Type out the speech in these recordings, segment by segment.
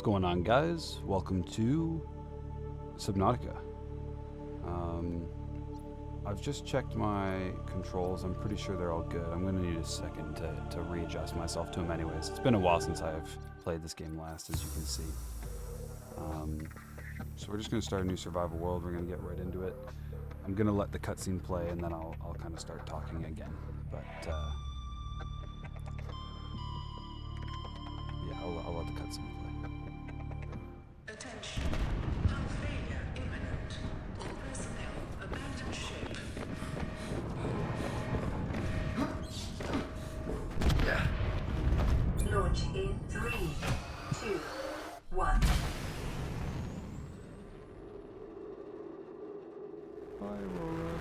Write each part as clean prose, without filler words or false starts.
going on, guys? Welcome to Subnautica. I've just checked my controls. I'm pretty sure they're all good. I'm going to need a second to readjust myself to them anyways. It's been a while since I've played this game last, as you can see. So we're just going to start a new survival world. We're going to get right into it. I'm going to let the cutscene play, and then I'll kind of start talking again. But, yeah, I'll let the cutscene play. Attention. Hull failure imminent. All personnel abandon ship. Launch in 3, 2, 1. Hi, Aurora.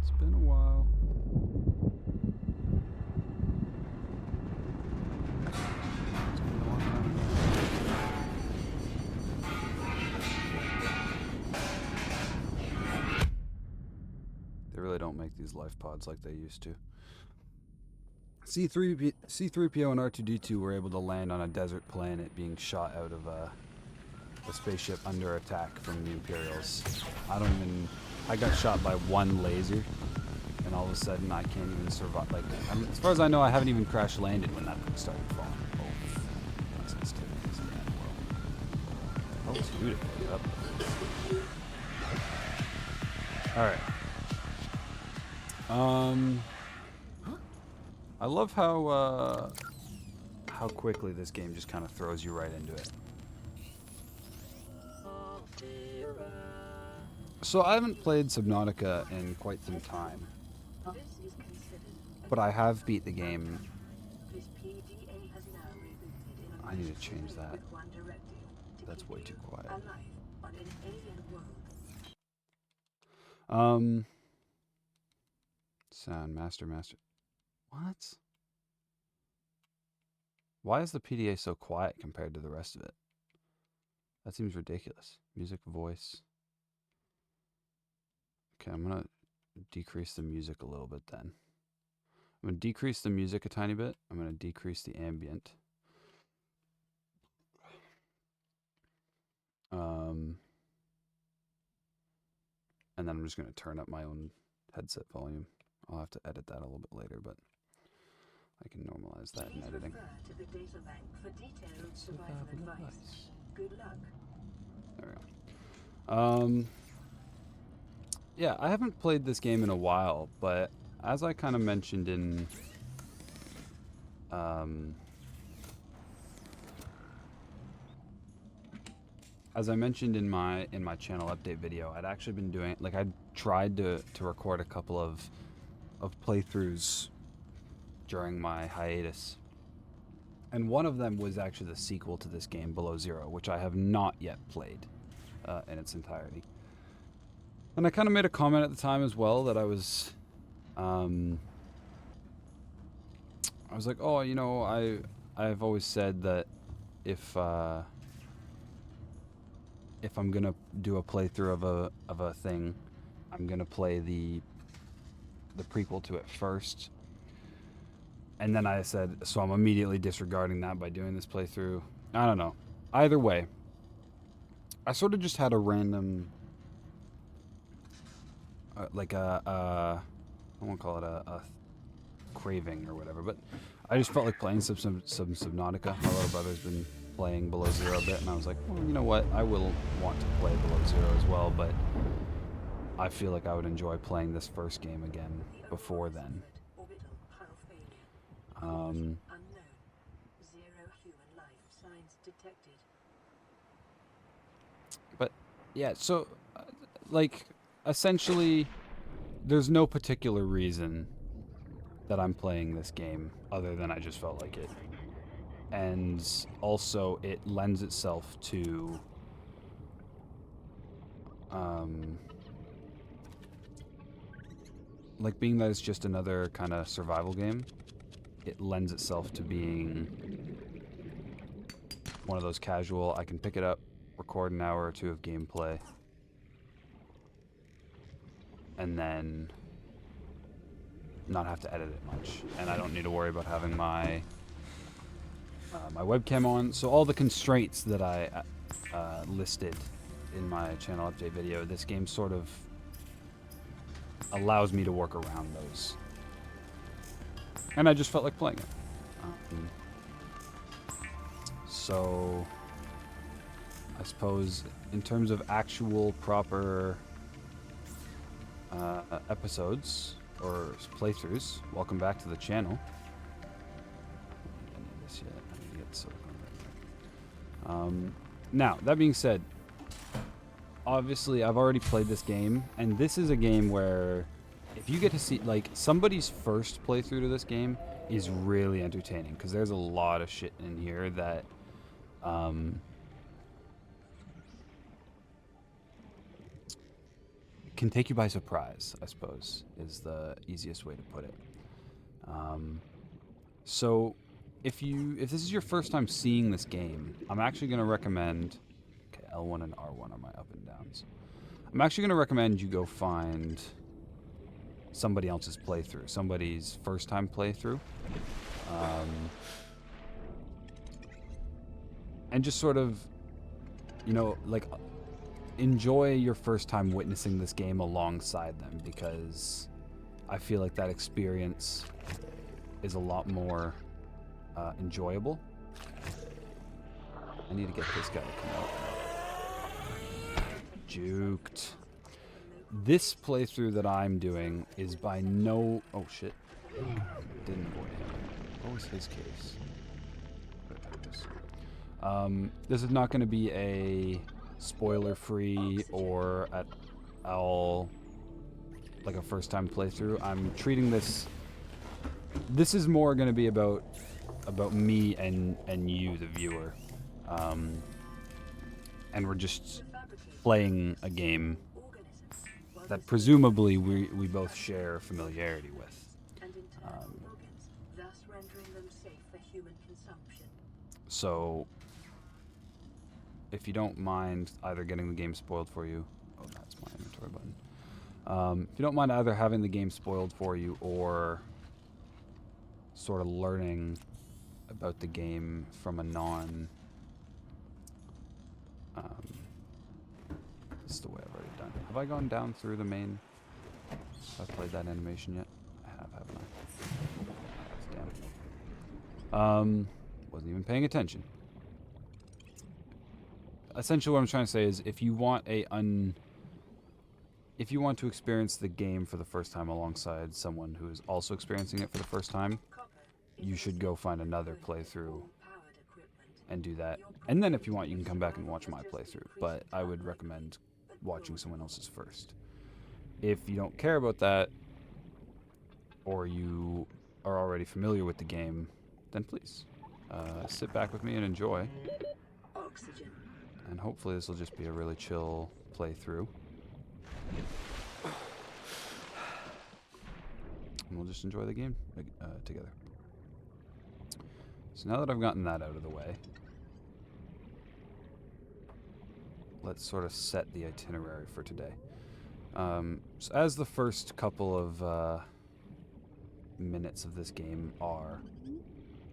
It's been a while. It's been a long time ago. They really don't make these life pods like they used to. C3PO and R2-D2 were able to land on a desert planet being shot out of a spaceship under attack from the Imperials. I got shot by one laser, and all of a sudden I can't even survive. Like, as far as I know, I haven't even crash landed when that thing started falling. Oh, that's sensitivity. Oh, dude, it picked up. Alright. I love how quickly this game just kind of throws you right into it. So I haven't played Subnautica in quite some time, but I have beat the game. I need to change that. That's way too quiet. Sound master. What? Why is the PDA so quiet compared to the rest of it? That seems ridiculous. Music, voice. Okay, I'm gonna decrease the music a little bit then. I'm gonna decrease the music a tiny bit. I'm gonna decrease the ambient. And then I'm just gonna turn up my own headset volume. I'll have to edit that a little bit later, but I can normalize that in editing. Good luck. There we go. Yeah, I haven't played this game in a while, but as I kind of mentioned in my channel update video, I'd actually been doing, like, I'd tried to record a couple of playthroughs during my hiatus. And one of them was actually the sequel to this game, Below Zero, which I have not yet played in its entirety. And I kind of made a comment at the time as well that I was like, oh, you know, I've always said that if I'm gonna do a playthrough of a thing, I'm gonna play the prequel to it first. And then I said, so I'm immediately disregarding that by doing this playthrough. I don't know. Either way, I sort of just had a random, like I won't call it a craving or whatever, but I just felt like playing some Subnautica. My little brother's been playing Below Zero a bit, and I was like, well, you know what? I will want to play Below Zero as well, but I feel like I would enjoy playing this first game again before then. But yeah, so like essentially there's no particular reason that I'm playing this game other than I just felt like it. And also it lends itself to like, being that it's just another kind of survival game, it lends itself to being one of those casual, I can pick it up, record an hour or two of gameplay, and then not have to edit it much. And I don't need to worry about having my my webcam on. So all the constraints that I listed in my channel update video, this game sort of allows me to work around those. And I just felt like playing it. So I suppose in terms of actual proper episodes or playthroughs, welcome back to the channel. I need this yet. I need to get silicone right there. Now, that being said, obviously I've already played this game, and this is a game where if you get to see, like, somebody's first playthrough to this game is really entertaining, because there's a lot of shit in here that can take you by surprise, I suppose, is the easiest way to put it. So if this is your first time seeing this game, I'm actually going to recommend, okay, L1 and R1 are my up and downs. I'm actually going to recommend you go find somebody else's playthrough, somebody's first time playthrough. And just sort of, you know, like, enjoy your first time witnessing this game alongside them, because I feel like that experience is a lot more enjoyable. I need to get this guy to come out. Juked. This playthrough that I'm doing is by no... Oh, shit. Didn't avoid him. What was his case? This is not going to be a spoiler-free or at all like a first-time playthrough. I'm treating this... This is more going to be about me and you, the viewer. And we're just playing a game that presumably we both share familiarity with. So, if you don't mind either getting the game spoiled for you... Oh, that's my inventory button. If you don't mind either having the game spoiled for you or sort of learning about the game from a non... this is the way I've already done it. Have I gone down through the main... Have I played that animation yet? I have, haven't I? Damn. Wasn't even paying attention. Essentially what I'm trying to say is if you want to experience the game for the first time alongside someone who is also experiencing it for the first time, you should go find another playthrough and do that. And then if you want, you can come back and watch my playthrough, but I would recommend watching someone else's first. If you don't care about that, or you are already familiar with the game, then please sit back with me and enjoy. And hopefully this will just be a really chill playthrough. And we'll just enjoy the game together. So now that I've gotten that out of the way, let's sort of set the itinerary for today. So as the first couple of minutes of this game are,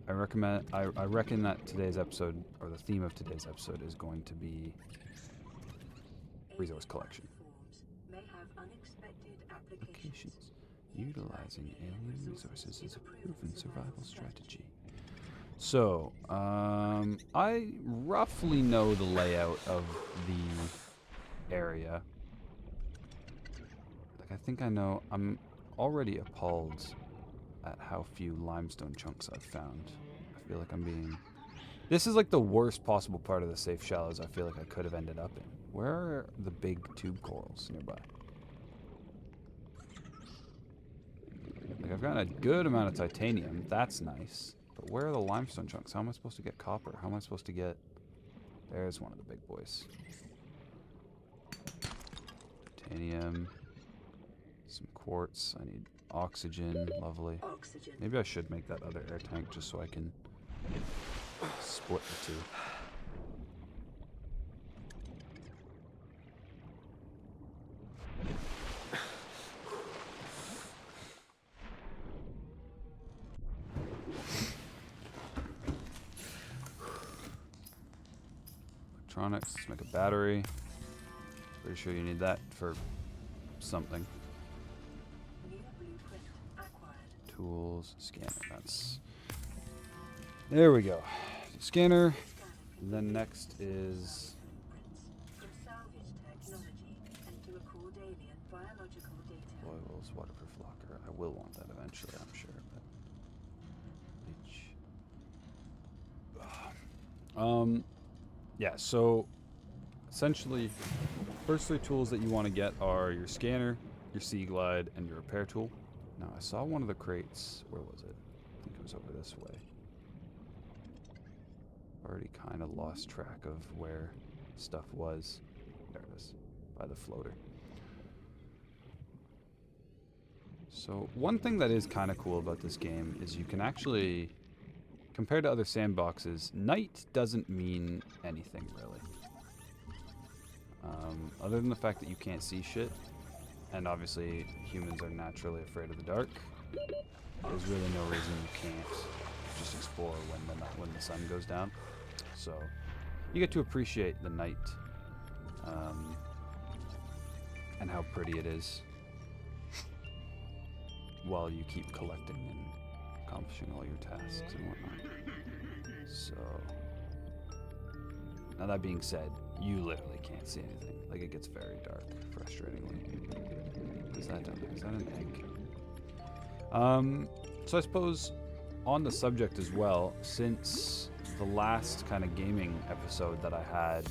I reckon that today's episode, or the theme of today's episode, is going to be resource collection. Applications. Utilizing alien resources is a proven survival strategy. So, I roughly know the layout of the area. Like, I think I know. I'm already appalled at how few limestone chunks I've found. I feel like I'm being... This is like the worst possible part of the safe shallows I feel like I could have ended up in. Where are the big tube corals nearby? Like, I've gotten a good amount of titanium. That's nice. But where are the limestone chunks? How am I supposed to get copper? How am I supposed to get... There's one of the big boys. Titanium. Some quartz. I need oxygen. Lovely. Maybe I should make that other air tank just so I can split the two. electronics. Let's make a battery. Pretty sure you need that for something. New blueprint acquired. Tools, scanner. That's. There we go. Scanner. And then next is. Blueprints from salvage technology and to record alien biological data. Oils, waterproof locker. I will want that eventually, I'm sure. But yeah, so essentially, first three tools that you want to get are your scanner, your sea glide, and your repair tool. Now, I saw one of the crates. Where was it? I think it was over this way. Already kind of lost track of where stuff was. There it is, by the floater. So one thing that is kind of cool about this game is you can actually, compared to other sandboxes, night doesn't mean anything really. Other than the fact that you can't see shit, and obviously humans are naturally afraid of the dark, there's really no reason you can't just explore when the sun goes down. So you get to appreciate the night and how pretty it is while you keep collecting and accomplishing all your tasks and whatnot. So, now that being said, you literally can't see anything. Like, it gets very dark, frustratingly. What is that down there? Is that an egg? So I suppose on the subject as well, since the last kind of gaming episode that I had,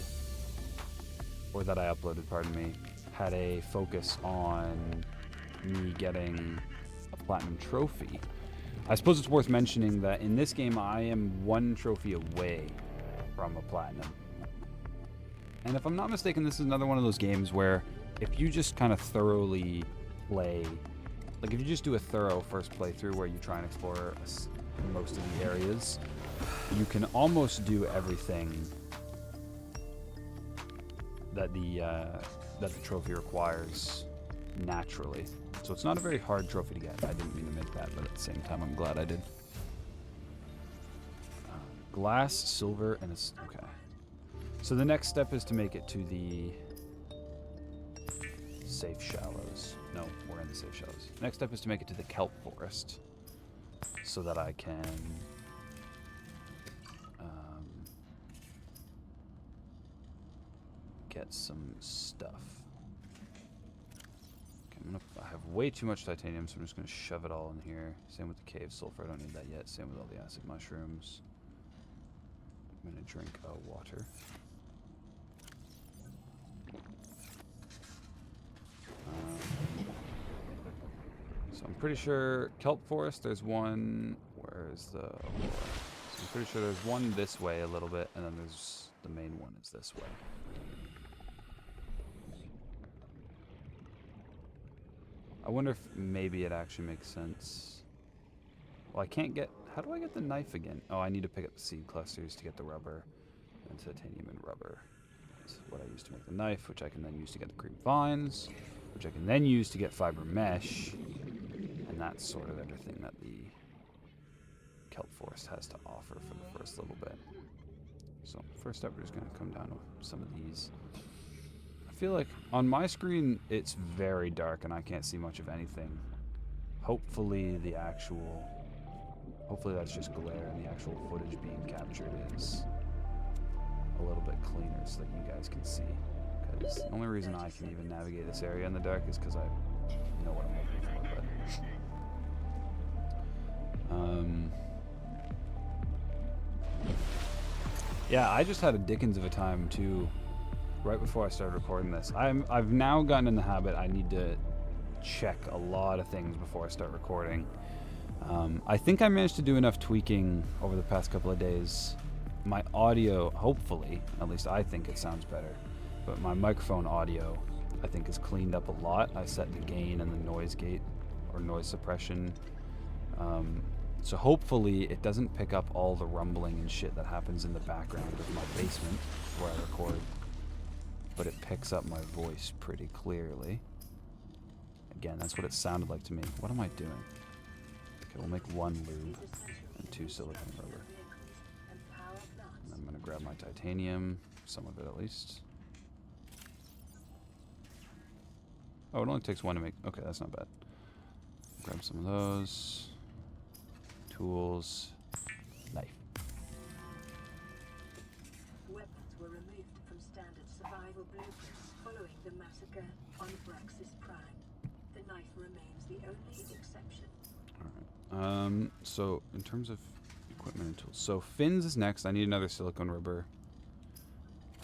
or that I uploaded, pardon me, had a focus on me getting a platinum trophy. I suppose it's worth mentioning that in this game I am one trophy away from a platinum. And if I'm not mistaken, this is another one of those games where if you just kind of thoroughly play, like if you just do a thorough first playthrough where you try and explore most of the areas, you can almost do everything that the trophy requires naturally. So it's not a very hard trophy to get. I didn't mean to make that, but at the same time, I'm glad I did. Glass, silver, and a... Okay. So the next step is to make it to the safe shallows. No, we're in the safe shallows. Next step is to make it to the kelp forest so that I can get some stuff. Okay, I have way too much titanium, so I'm just going to shove it all in here. Same with the cave sulfur, I don't need that yet. Same with all the acid mushrooms. I'm going to drink water. So I'm pretty sure kelp forest, there's one, where is the... So I'm pretty sure there's one this way a little bit, and then there's the main one is this way. I wonder if maybe it actually makes sense. Well, I can't get... How do I get the knife again? Oh, I need to pick up the seed clusters to get the rubber, and titanium and rubber. That's what I use to make the knife, which I can then use to get the creep vines, which I can then use to get fiber mesh, and that's sort of everything that the kelp forest has to offer for the first little bit. So first up, we're just going to come down to some of these. I feel like on my screen it's very dark and I can't see much of anything. Hopefully that's just glare and the actual footage being captured is a little bit cleaner so that you guys can see. Because the only reason I can even navigate this area in the dark is because I know what I'm looking for. But yeah, I just had a dickens of a time too. Right before I started recording this, I've now gotten in the habit. I need to check a lot of things before I start recording. I think I managed to do enough tweaking over the past couple of days. My audio, hopefully, at least I think it sounds better, but my microphone audio, I think, is cleaned up a lot. I set the gain and the noise gate, or noise suppression. So hopefully it doesn't pick up all the rumbling and shit that happens in the background of my basement where I record. But it picks up my voice pretty clearly. Again, that's what it sounded like to me. What am I doing? Okay, we'll make one lube and 2 silicone rubber. And I'm gonna grab my titanium. some of it at least. Oh, it only takes one to make... Okay, that's not bad. Grab some of those. Tools. Knife. Weapons were removed from standard survival blueprints following the massacre on Braxis Prime. The knife remains the only exception. Alright. So, in terms of equipment and tools. So, fins is next. I need another silicone rubber.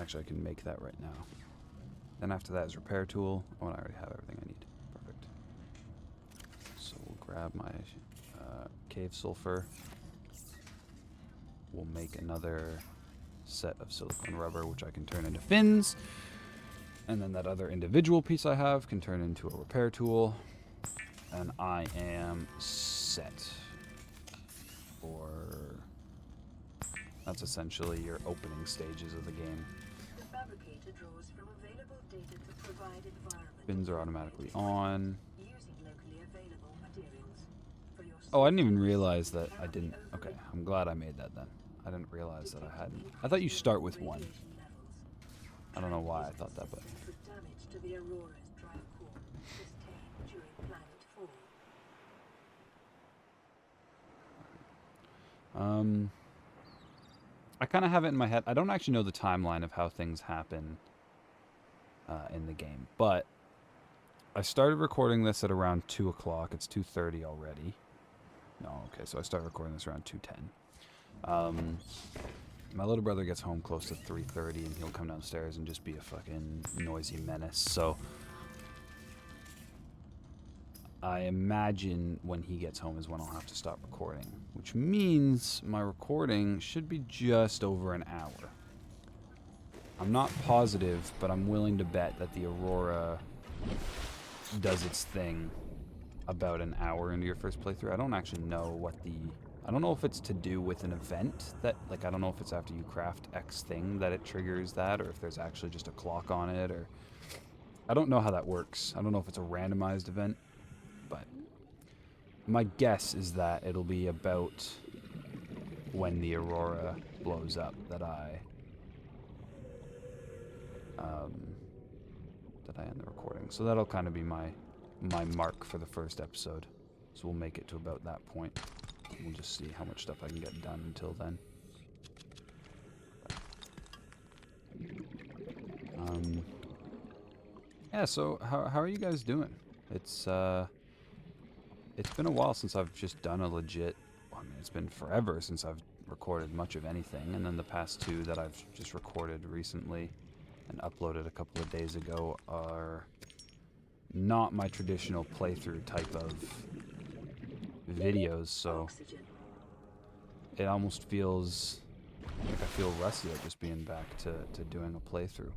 Actually, I can make that right now. Then after that is repair tool. Oh, and I already have everything I need. Perfect. So we'll grab my cave sulfur. We'll make another set of silicone rubber, which I can turn into fins. And then that other individual piece I have can turn into a repair tool. And I am set for... That's essentially your opening stages of the game. The fabricator draws from available data to provide environment. Fins are automatically on. Using locally available materials. For your Oh, I didn't even realize that I didn't. Okay, I'm glad I made that then. I didn't realize that I hadn't. I thought you start with one. I don't know why I thought that, but... With damage to the Aurora's drive core sustained during planet fall. I kind of have it in my head. I don't actually know the timeline of how things happen in the game, but I started recording this at around 2 o'clock. It's 2:30 already. No, okay, so I started recording this around 2:10. My little brother gets home close to 3:30, and he'll come downstairs and just be a fucking noisy menace. So I imagine when he gets home is when I'll have to stop recording, which means my recording should be just over an hour. I'm not positive, but I'm willing to bet that the Aurora does its thing about an hour into your first playthrough. I don't actually know what the... I don't know if it's to do with an event that... Like, I don't know if it's after you craft X thing that it triggers that, or if there's actually just a clock on it, or... I don't know how that works. I don't know if it's a randomized event, but... My guess is that it'll be about when the Aurora blows up that I end the recording. So that'll kind of be my mark for the first episode. So we'll make it to about that point. We'll just see how much stuff I can get done until then. Yeah, so how are you guys doing? It's been a while since I've just done a legit... Well, I mean, it's been forever since I've recorded much of anything, and then the past two that I've just recorded recently and uploaded a couple of days ago are not my traditional playthrough type of videos, so it almost feels like I feel rusty at just being back to doing a playthrough.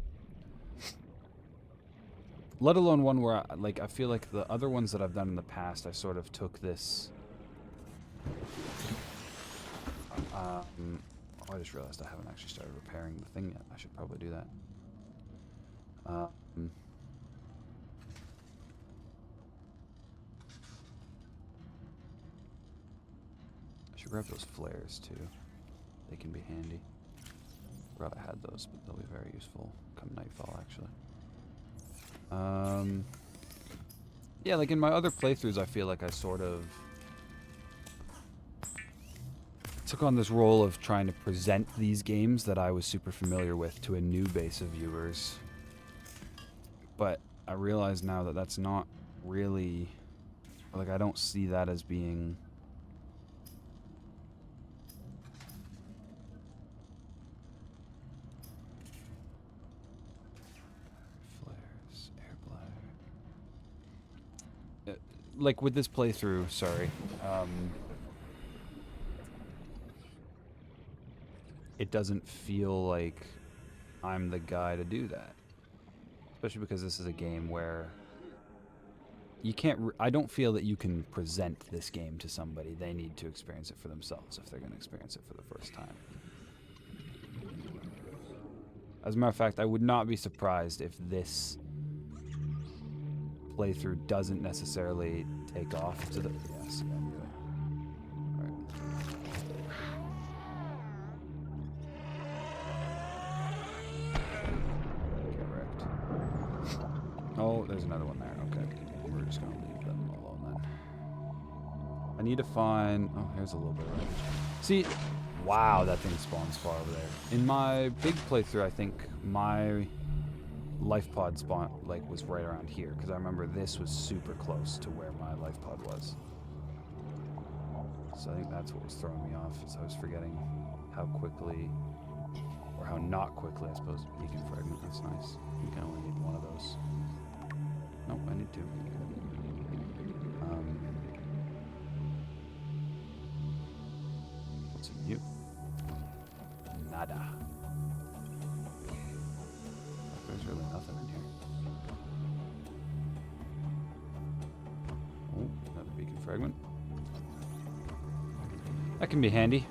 Let alone one where I feel like the other ones that I've done in the past, I sort of took this... oh, I just realized I haven't actually started repairing the thing yet. I should probably do that. I should grab those flares too. They can be handy. Forgot I had those, but they'll be very useful come nightfall, actually. Yeah, like in my other playthroughs, I feel like I sort of took on this role of trying to present these games that I was super familiar with to a new base of viewers. But I realize now that that's not really... Like, I don't see that as being... Flares, air bladder... like, with this playthrough, sorry, it doesn't feel like I'm the guy to do that. Especially because this is a game where you can't... I don't feel that you can present this game to somebody. They need to experience it for themselves if they're going to experience it for the first time. As a matter of fact, I would not be surprised if this playthrough doesn't necessarily take off to the... Yes, yeah, I'm good. Alright. there's another one there. Okay. We're just going to leave them alone then. I need to find... Oh, here's a little bit of wreckage. See... Wow, that thing spawns far over there. In my big playthrough, I think my life pod spawn was right around here, because I remember this was super close to where my life pod was. So I think that's what was throwing me off, is I was forgetting how quickly, or how not quickly, I suppose, beacon fragment. That's nice. I think I only need one of those. Nope, I need two. What's in you? Nada. There's really nothing in here. Oh, another beacon fragment. That can be handy.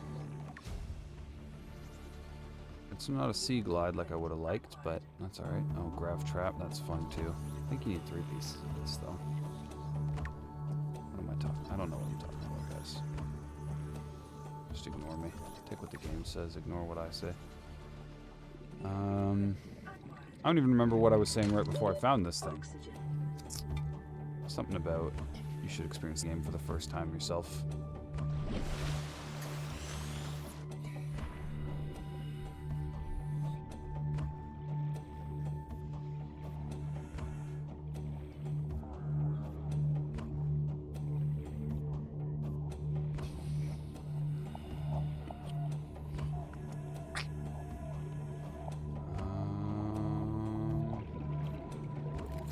It's not a sea glide like I would have liked, but that's alright. Oh, grav trap, that's fun too. I think you need 3 pieces of this though. What am I talking? I don't know what I'm talking about, guys. Just ignore me. Take what the game says, ignore what I say. I don't even remember what I was saying right before I found this thing. Something about you should experience the game for the first time yourself.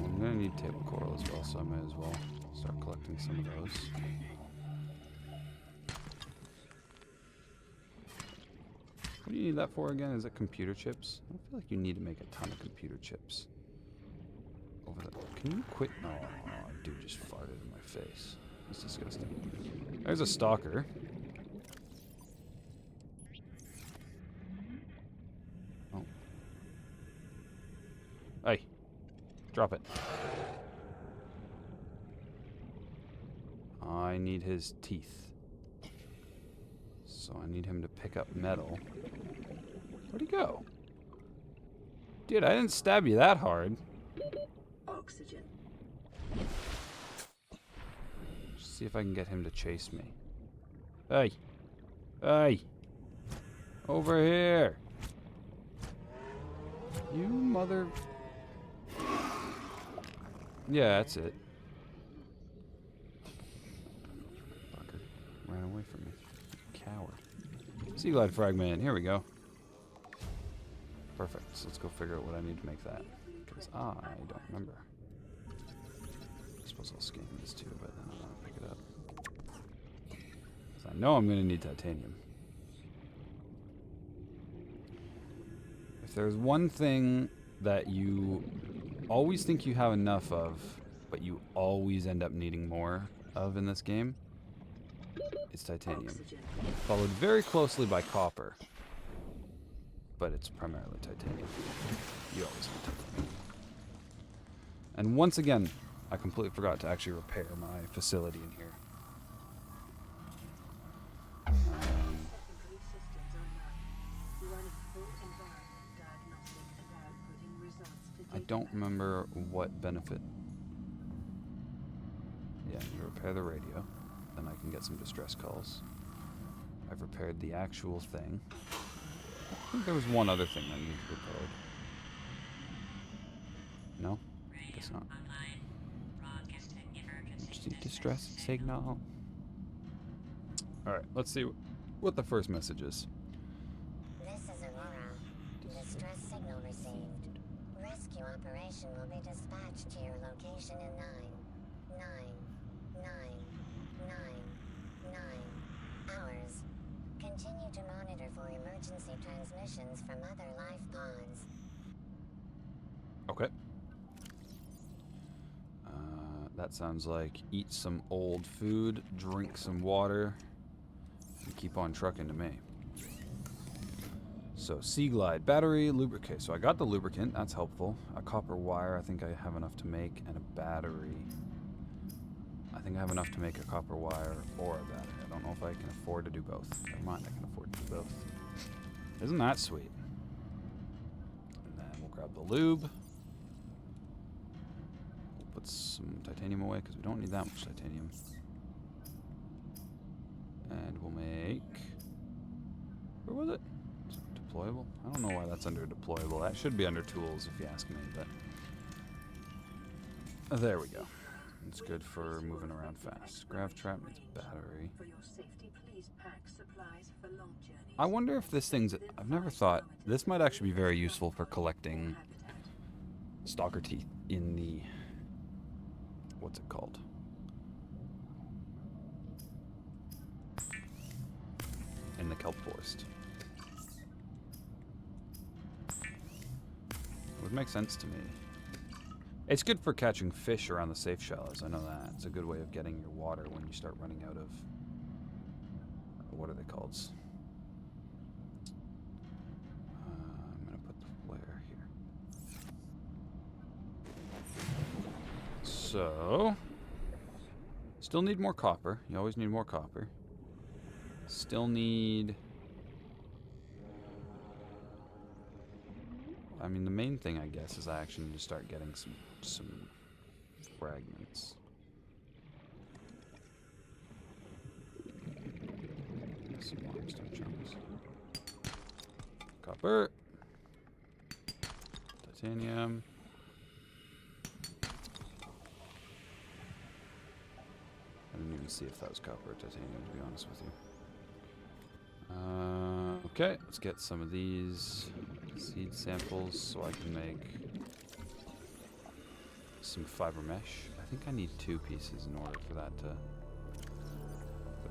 I'm gonna need table coral as well, so I may as well start collecting some of those. What do you need that for again? Is it computer chips? I don't feel like you need to make a ton of computer chips. Over there. Can you quit? No, oh, dude just farted in my face. That's disgusting. There's a stalker. Oh. Hey. Drop it. I need his teeth. So I need him to pick up metal. Where'd he go? Dude, I didn't stab you that hard. Oxygen. Just see if I can get him to chase me. Hey. Hey. Over here. You mother... Yeah, that's it. Fucker. Ran away from me. Coward. Sea glide fragment. Here we go. Perfect. So let's go figure out what I need to make that. Because I don't remember. I suppose I'll scan this too, but then I want to pick it up. So I know I'm going to need titanium. If there's one thing that you always think you have enough of, but you always end up needing more of in this game, it's titanium. Oxygen. Followed very closely by copper, but it's primarily titanium. You always need titanium. And once again, I completely forgot to actually repair my facility in here. Secondary systems online. Running full environment diagnostic and outputting results to I don't remember what benefit. Yeah, you repair the radio, then I can get some distress calls. I've repaired the actual thing. I think there was one other thing that needed repaired. No? Guess not. Just need distress signal. Alright, let's see what the first message is. This is Aurora. Distress signal received. Rescue operation will be dispatched to your location in 9 hours. Continue to monitor for emergency transmissions from other life pods. Okay. That sounds like eat some old food, drink some water, and keep on trucking to me. So, Sea Glide, battery, lubricant. So I got the lubricant, that's helpful. A copper wire, I think I have enough to make, and a battery. I think I have enough to make a copper wire or a battery. I don't know if I can afford to do both. Never mind, I can afford to do both. Isn't that sweet? And then we'll grab the lube. put some titanium away because we don't need that much titanium. And we'll make... Where was it? Deployable? I don't know why that's under deployable. That should be under tools if you ask me, but... There we go. It's good for moving around fast. Grav trap needs battery. For your safety, please pack supplies for long journeys. I wonder if this thing's... I've never thought... This might actually be very useful for collecting stalker teeth in the... What's it called? In the kelp forest. It would make sense to me. It's good for catching fish around the safe shallows, I know that. It's a good way of getting your water when you start running out of... What are they called? I'm going to put the flare here. So... Still need more copper. You always need more copper. Still need... I mean, the main thing, I guess, is I actually need to start getting some fragments. Some limestone chunks. Copper. Titanium. I didn't even see if that was copper or titanium, to be honest with you. Okay, let's get some of these seed samples so I can make some fiber mesh. I think I need 2 pieces in order for that to...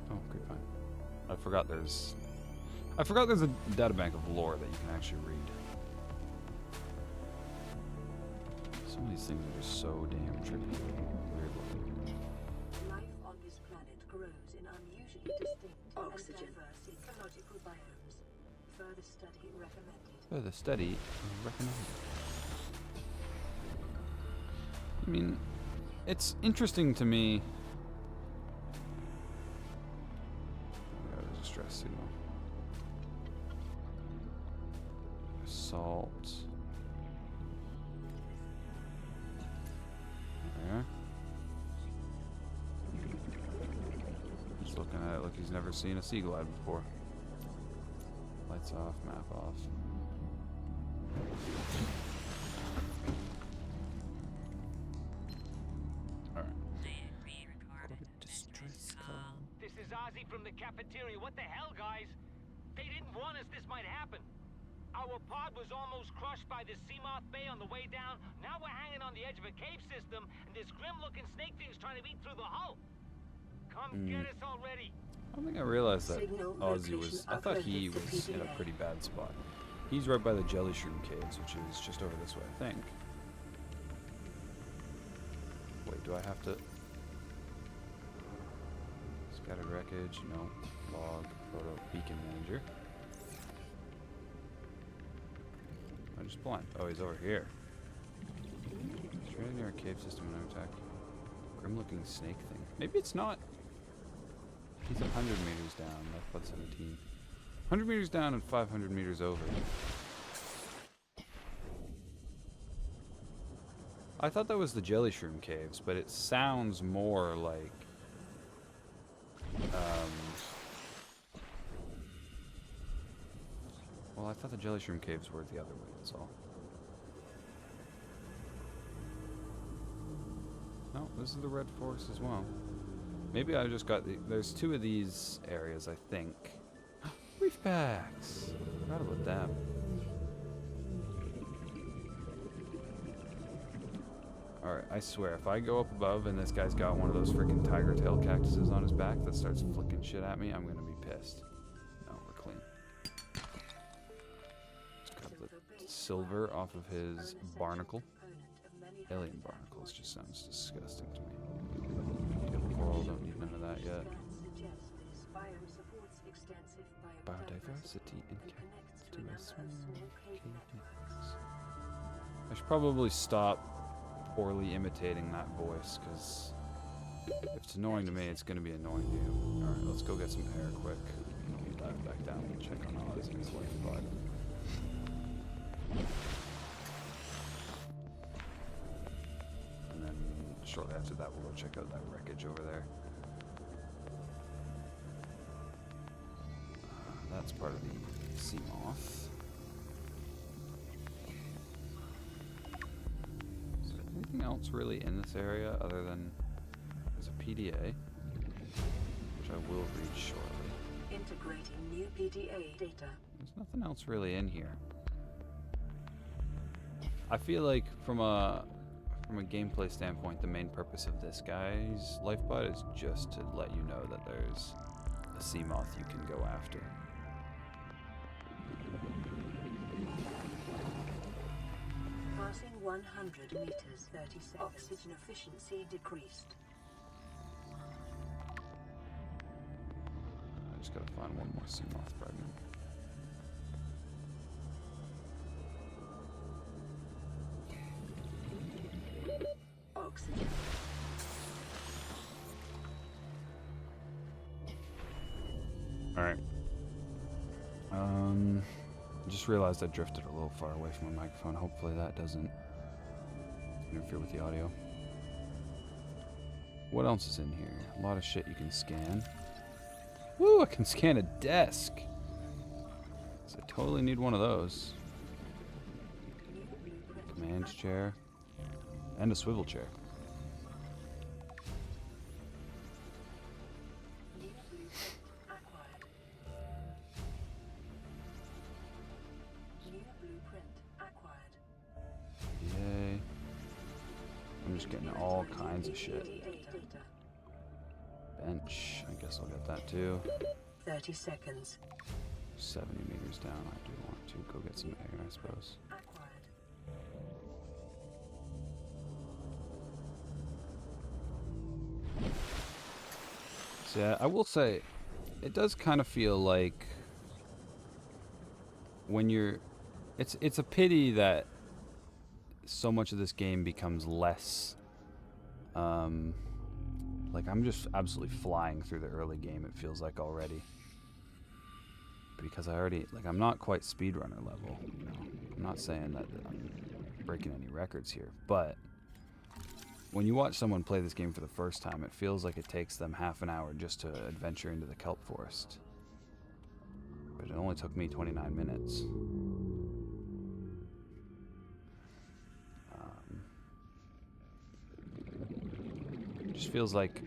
Oh, okay, fine. I forgot there's a databank of lore that you can actually read. Some of these things are just so damn trippy. Weird looking. Life on this planet grows in unusually distinct and diverse ecological biomes. Further study recommended. Further study recommended. I mean, it's interesting to me. Oh, there's a stress signal. Salt. There. He's looking at it like he's never seen a sea glide before. Lights off, map off. Alright. Distress call. This is Ozzy from the cafeteria. What the hell, guys? They didn't warn us this might happen. Our pod was almost crushed by this Seamoth Bay on the way down. Now we're hanging on the edge of a cave system, and this grim-looking snake thing's trying to eat through the hull. Come get us already. I don't think I realized that Ozzy was... I thought he was in a pretty bad spot. He's right by the jelly shroom caves, which is just over this way, I think. Wait, do I have to... Scattered wreckage, no. Log, photo, beacon manager. I'm just blind. Oh, he's over here. Straight near a cave system when I attack. Grim-looking snake thing. Maybe it's not... He's 100 meters down. That's about 17. 100 meters down and 500 meters over. I thought that was the jelly shroom caves, but it sounds more like... Well, I thought the jelly shroom caves were the other way, that's all. No, this is the red forest as well. Maybe I just got the... There's 2 of these areas, I think. Reef packs! Forgot about them. Alright, I swear, if I go up above and this guy's got one of those freaking tiger tail cactuses on his back that starts flicking shit at me, I'm gonna be pissed. No, we're clean. Let's grab the silver off of his barnacle. Alien barnacles just sounds disgusting to me. Coral, don't need none of that yet. Biodiversity and connects to a small cave networks. I should probably stop poorly imitating that voice, because if it's annoying to me, it's going to be annoying to you. Alright, let's go get some air quick. We'll dive back down and check on Oz and his wife pod. And then shortly after that, we'll go check out that wreckage over there. That's part of the sea moth. Is there anything else really in this area other than there's a PDA, which I will read shortly. Integrating new PDA data. There's nothing else really in here. I feel like from a gameplay standpoint, the main purpose of this guy's lifebot is just to let you know that there's a sea moth you can go after. Passing 100 meters, 30 seconds. Oxygen efficiency decreased. I just gotta find one more sea moth fragment. Oxygen. Alright. Just realized I drifted a little far away from my microphone. Hopefully that doesn't interfere with the audio. What else is in here? A lot of shit you can scan. Woo, I can scan a desk. So I totally need one of those. Command chair. And a swivel chair. Yay. I'm just getting all kinds of shit. Bench. I guess I'll get that too. 30 seconds. 70 meters down. I do want to go get some air, I suppose. So yeah, I will say, it does kind of feel like when you're... It's a pity that so much of this game becomes less... like, I'm just absolutely flying through the early game, it feels like already. Because I already... Like, I'm not quite speedrunner level, you know. I'm not saying that I'm breaking any records here, but... When you watch someone play this game for the first time, it feels like it takes them half an hour just to adventure into the kelp forest. But it only took me 29 minutes. It just feels like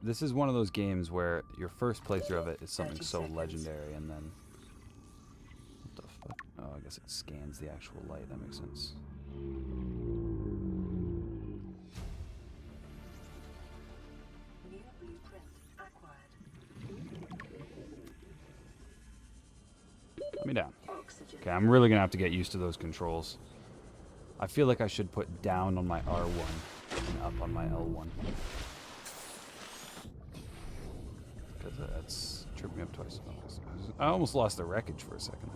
this is one of those games where your first playthrough of it is something so legendary, and then... What the fuck? Oh, I guess it scans the actual light. That makes sense. Let me down. Okay, I'm really gonna have to get used to those controls. I feel like I should put down on my R1 and up on my L1. Because that's tripped me up twice. I almost lost the wreckage for a second.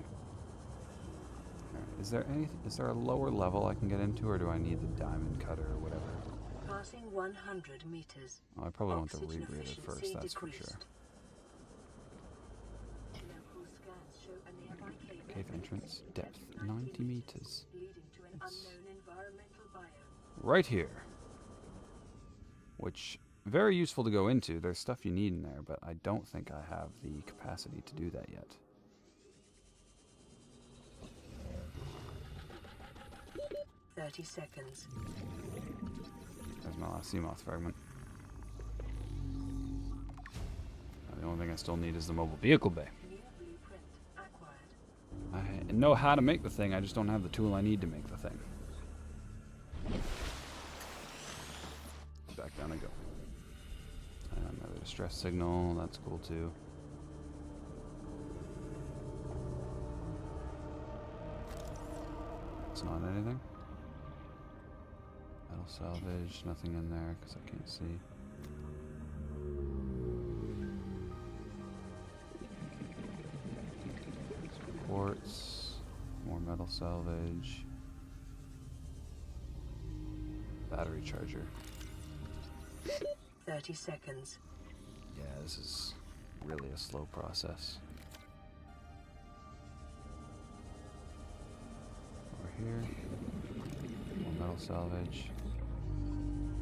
Right, is there a lower level I can get into, or do I need the diamond cutter or whatever? Passing 100 meters. Oh, I probably want the rebreather first, that's for sure. Cave entrance, depth 90 meters. Right here. Which, very useful to go into. There's stuff you need in there, but I don't think I have the capacity to do that yet. 30 seconds. There's my last sea moth fragment. The only thing I still need is the mobile vehicle bay. I know how to make the thing, I just don't have the tool I need to make the thing. Back down I go. Another distress signal, that's cool too. It's not anything. Metal salvage, nothing in there because I can't see. Quartz, more metal salvage, battery charger. 30 seconds. Yeah, this is really a slow process. Over here, more metal salvage.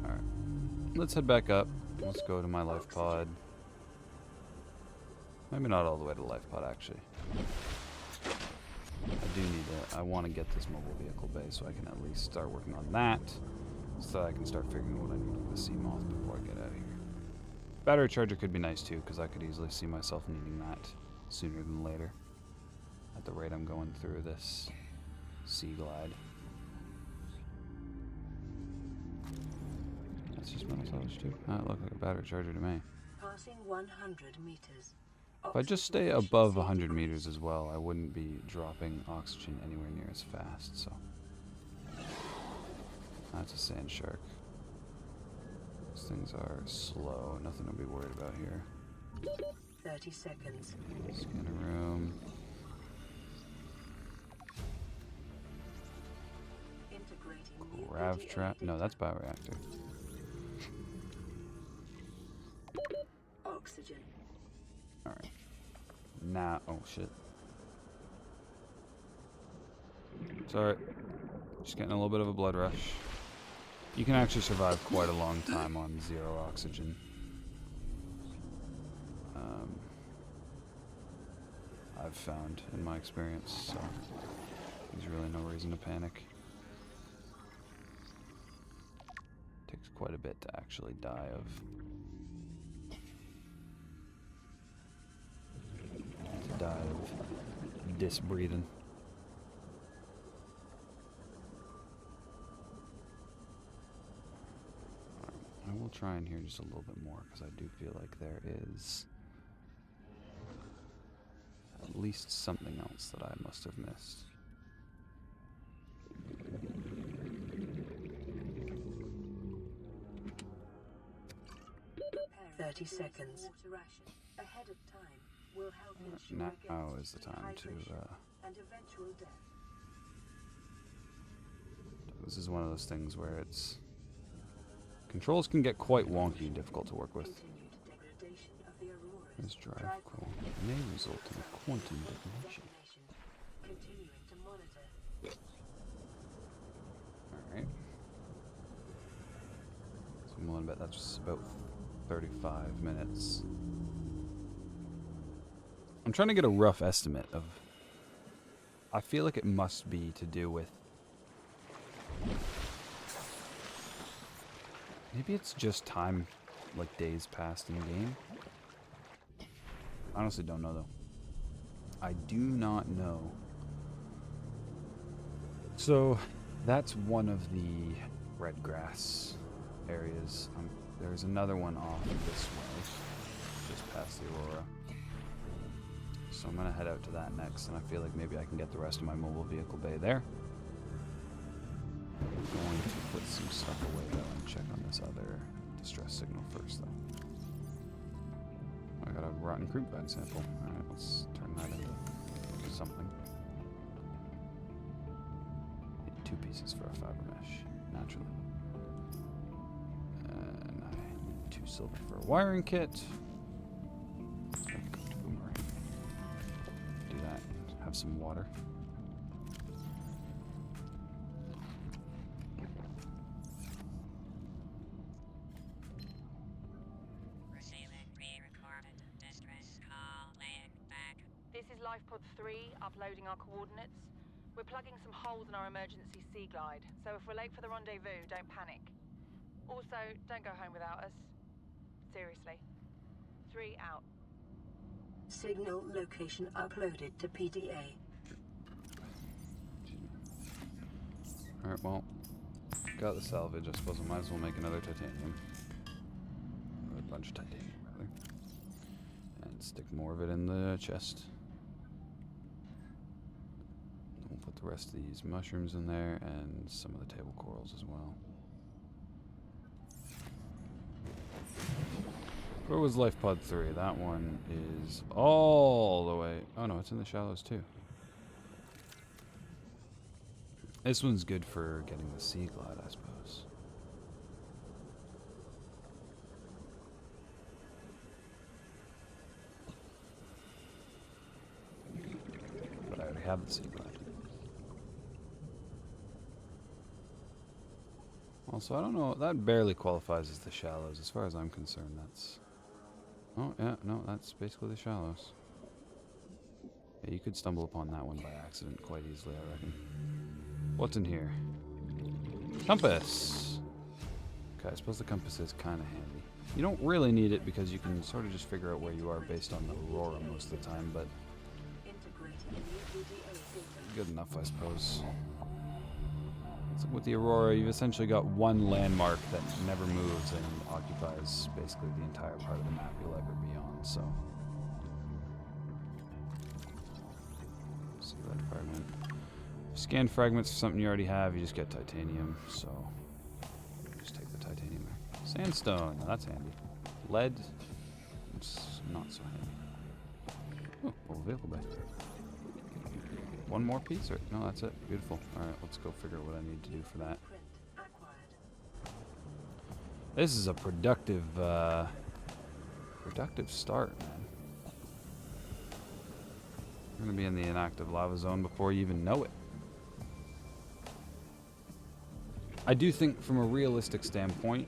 Alright. Let's head back up. Let's go to my life pod. Maybe not all the way to the life pod, actually. I do need to... I want to get this mobile vehicle bay so I can at least start working on that. So I can start figuring out what I need for the sea moth before I get out of here. Battery charger could be nice too, because I could easily see myself needing that sooner than later. At the rate I'm going through this sea glide. That's just metal salvage too. That looked like a battery charger to me. Passing 100 meters. If I just stay above 100 meters as well, I wouldn't be dropping oxygen anywhere near as fast, so. That's a sand shark. These things are slow, nothing to be worried about here. 30 seconds. Scanner room. Integrating new Grav PDA trap. No, data. that's bioreactor. Oxygen. Alright. Now, oh shit. Sorry. Just getting a little bit of a blood rush. You can actually survive quite a long time on 0 oxygen. I've found in my experience, so there's really no reason to panic. Takes quite a bit to actually die of disbreathing. I will try and hear just a little bit more because I do feel like there is at least something else that I must have missed. Prepare 30 seconds. Water ration ahead of time will help ensure Now against is the time to dehydration and eventual death. this is one of those things where it's controls can get quite wonky and difficult to work with. Continued degradation of the auroras. This drive core may result in a quantum detonation. Detonation. Continuing to monitor. Alright. So I'm willing to bet that's about 35 minutes. I'm trying to get a rough estimate of... I feel like it must be to do with... Maybe it's just time, like days passed in the game. I honestly don't know though. I do not know. So, that's one of the red grass areas. There's another one off this way, just past the Aurora. So I'm gonna head out to that next, and I feel like maybe I can get the rest of my mobile vehicle bay there. I'm going to put some stuff away though and check on this other distress signal first though. I got a rotten croup vine sample. Alright, let's turn that into something. Need 2 pieces for a fiber mesh, naturally. And I need 2 silver for a wiring kit. Do that. Have some water. Receiving pre-recorded distress call laying back. This is LifePod 3, uploading our coordinates. We're plugging some holes in our emergency sea glide, so if we're late for the rendezvous, don't panic. Also, don't go home without us. Seriously. 3 out. Signal location uploaded to PDA. Alright, well, got the salvage. I suppose I might as well make another titanium. Or a bunch of titanium, rather. And stick more of it in the chest. We'll put the rest of these mushrooms in there and some of the table corals as well. Where was Life Pod 3? That one is all the way... Oh no, it's in the shallows too. This one's good for getting the sea glide, I suppose. But I already have the sea glide. Also, I don't know. That barely qualifies as the shallows, as far as I'm concerned. That's. Oh yeah, no, that's basically the shallows. Yeah, you could stumble upon that one by accident quite easily, I reckon. What's in here? Compass! Okay, I suppose the compass is kind of handy. You don't really need it because you can sort of just figure out where you are based on the aurora most of the time, but good enough, I suppose. So with the aurora, you've essentially got one landmark that never moves and occupies basically the entire part of the map you'll ever be on, so. See that fragment. Scan fragments for something you already have, you just get titanium, so just take the titanium there. Sandstone, now that's handy. Lead, it's not so handy. Oh, well, vehicle bay. One more piece, or no, that's it. Beautiful. Alright, let's go figure out what I need to do for that. This is a productive start, man. We're gonna be in the inactive lava zone before you even know it. I do think from a realistic standpoint,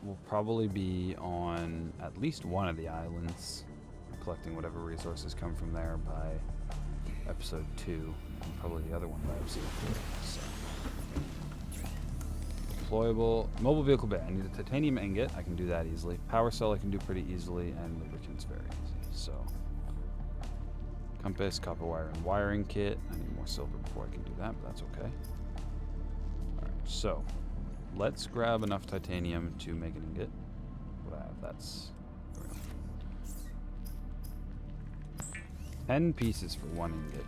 we'll probably be on at least one of the islands, collecting whatever resources come from there by episode 2, and probably the other one by episode 4. So. Deployable. Mobile vehicle bay. I need a titanium ingot. I can do that easily. Power cell I can do pretty easily, and lubricants very easy. So. Compass, copper wire, and wiring kit. I need more silver before I can do that, but that's okay. Alright, so. Let's grab enough titanium to make an ingot. What I have, that's 10 pieces for one ingot.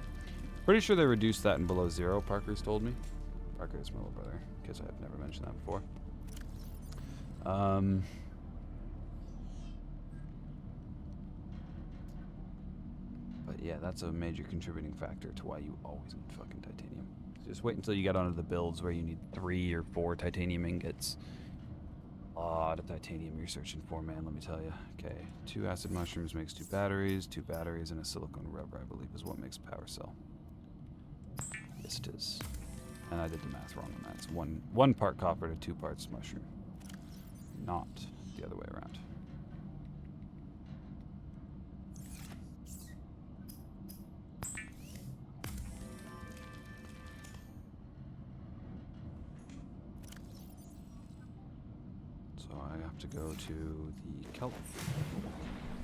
Pretty sure they reduced that in below 0, Parker's told me. Parker is my little brother, in case I've never mentioned that before. But yeah, that's a major contributing factor to why you always need fucking titanium. Just wait until you get onto the builds where you need 3 or 4 titanium ingots. A lot of titanium you're searching for, man, let me tell you. Okay, 2 acid mushrooms makes 2 batteries. 2 batteries and a silicone rubber, I believe, is what makes a power cell. Yes, it is. And I did the math wrong on that. It's one part copper to 2 parts mushroom. Not the other way around. I have to go to the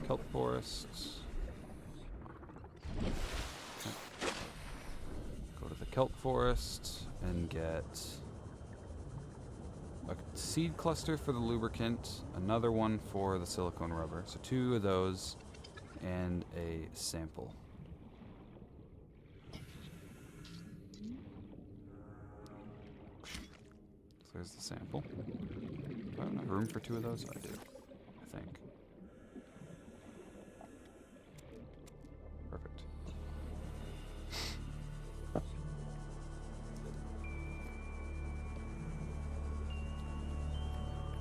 kelp forests. Okay. Go to the kelp forest and get a seed cluster for the lubricant, another one for the silicone rubber. So 2 of those and a sample. So there's the sample. Do I have enough room for 2 of those? I do, I think. Perfect.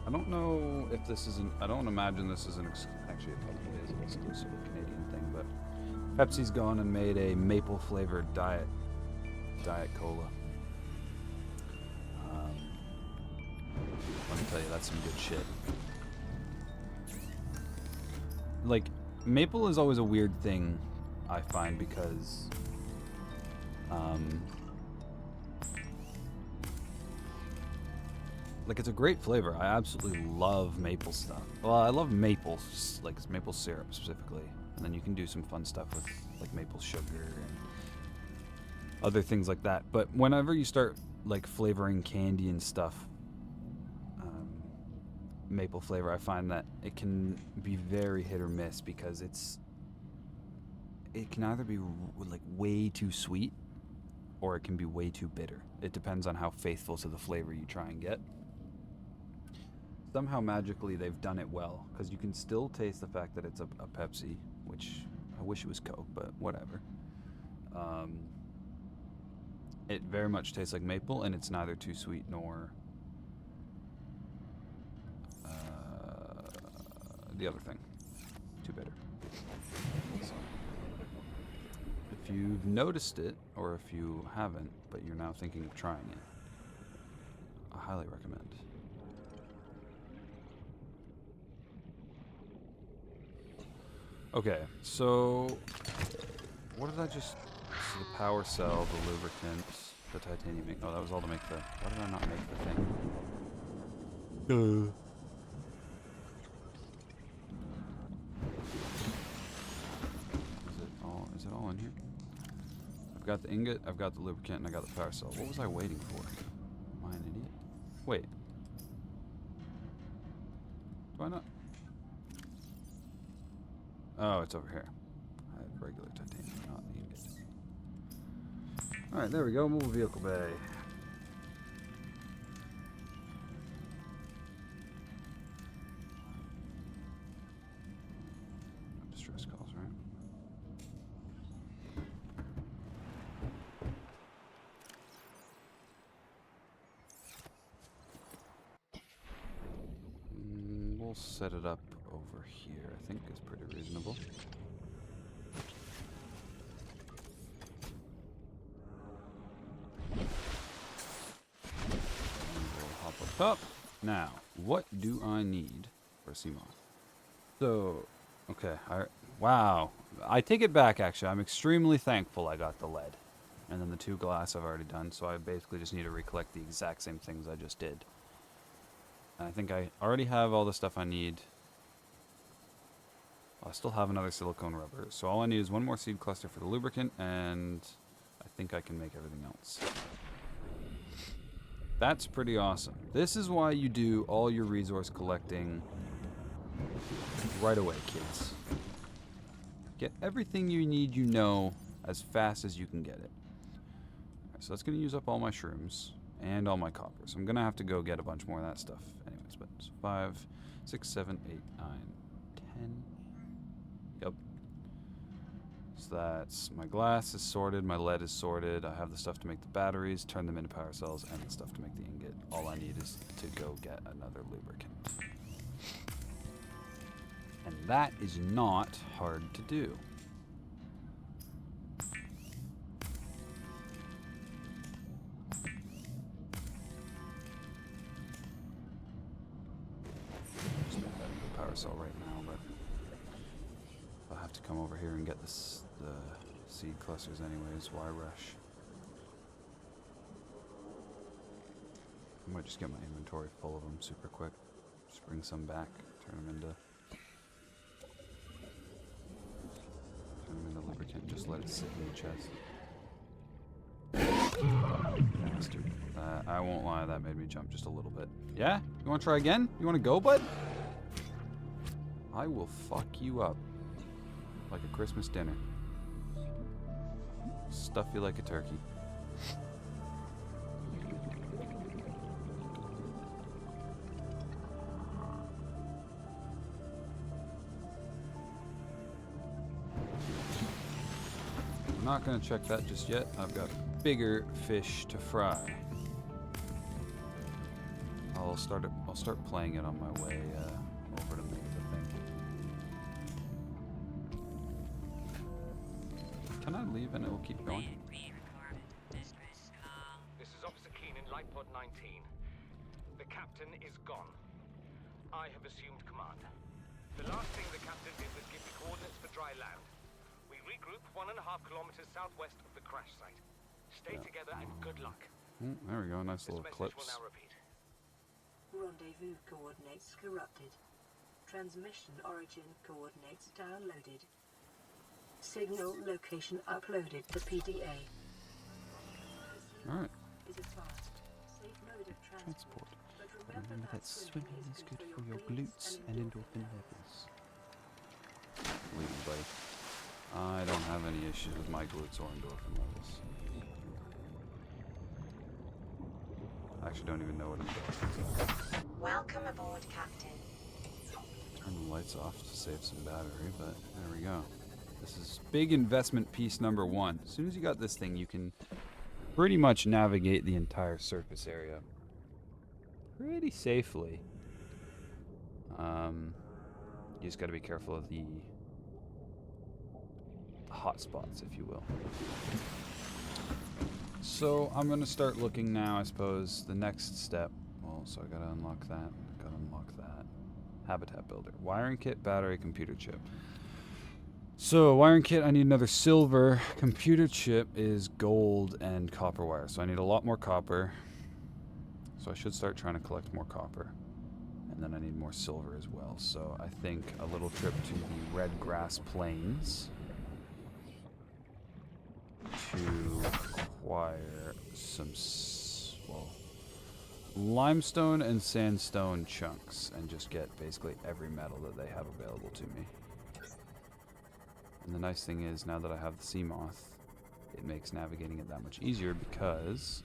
I don't know if this is I don't imagine this is actually it probably is an exclusively Canadian thing, but Pepsi's gone and made a maple flavored diet cola. Let me tell you, that's some good shit. Like, maple is always a weird thing, I find, because like, it's a great flavor. I absolutely love maple stuff. Well, I love maple, like maple syrup specifically, and then you can do some fun stuff with like maple sugar and other things like that. But whenever you start like flavoring candy and stuff, maple flavor, I find that it can be very hit or miss because it can either be like way too sweet or it can be way too bitter. It depends on how faithful to the flavor you try and get. Somehow magically they've done it well because you can still taste the fact that it's a Pepsi, which I wish it was Coke, but whatever. It very much tastes like maple, and it's neither too sweet nor the other thing, too bitter. So, if you've noticed it, or if you haven't, but you're now thinking of trying it, I highly recommend. Okay, so what did I just? So the power cell, the lubricant, the titanium ink. Oh, that was all to make the. Why did I not make the thing? Is it all in here? I've got the ingot, I've got the lubricant, and I got the power cell. What was I waiting for? Am I an idiot? Wait. Do I not? Oh, it's over here. I have regular titanium, not the ingot. Alright, there we go. Mobile vehicle bay. Distress calls, right? We'll set it up over here. I think is pretty reasonable. We'll hop up top. Now, what do I need for a CMOS? So, okay, wow. I take it back, actually. I'm extremely thankful I got the lead. And then the 2 glass I've already done, so I basically just need to recollect the exact same things I just did. And I think I already have all the stuff I need. I still have another silicone rubber, so all I need is 1 more seed cluster for the lubricant, and I think I can make everything else. That's pretty awesome. This is why you do all your resource collecting right away, kids. Get everything you need, as fast as you can get it. Alright, so that's going to use up all my shrooms and all my copper. So I'm going to have to go get a bunch more of that stuff. Anyways, but so 5, 6, 7, 8, 9, 10. Yep. So that's my glass is sorted, my lead is sorted. I have the stuff to make the batteries, turn them into power cells, and the stuff to make the ingot. All I need is to go get another lubricant. And that is not hard to do. Just make that into a power cell right now, but I'll have to come over here and get the seed clusters anyways. Why rush? I might just get my inventory full of them super quick. Just bring some back, turn them into lubricant, just let it sit in the chest. Bastard. I won't lie, that made me jump just a little bit. Yeah? You want to try again? You want to go, bud? I will fuck you up. Like a Christmas dinner. Stuff you like a turkey. I'm not going to check that just yet. I've got bigger fish to fry. I'll start playing it on my way over to make the thing. Can I leave and it will keep going? This is Officer Keenan, Lightpod 19. The captain is gone. I have assumed command. The last thing the captain did was give me coordinates for dry land. We regroup 1.5 kilometers southwest of the crash site. Stay together and good luck. There we go, nice little This message clips. will now repeat. Rendezvous coordinates corrupted. Transmission origin coordinates downloaded. Signal location uploaded to PDA. Alright. Is a fast, safe mode of Transport. But Remember that swimming is good for your glutes and endorphin levels. Leave me, buddy. I don't have any issues with my glutes or endorphin levels. I actually don't even know what endorphins are. Welcome aboard, Captain. Turn the lights off to save some battery, but there we go. This is big investment piece number 1. As soon as you got this thing, you can pretty much navigate the entire surface area pretty safely. You just got to be careful of the hot spots, if you will. So I'm going to start looking now, I suppose. The next step so I gotta unlock that. Gotta unlock that. Habitat builder. Wiring kit, battery, computer chip. So, wiring kit, I need another silver. Computer chip is gold and copper wire. So I need a lot more copper. So I should start trying to collect more copper. And then I need more silver as well. So I think a little trip to the Red Grass Plains to acquire some, well, limestone and sandstone chunks and just get basically every metal that they have available to me. And the nice thing is, now that I have the sea moth, it makes navigating it that much easier because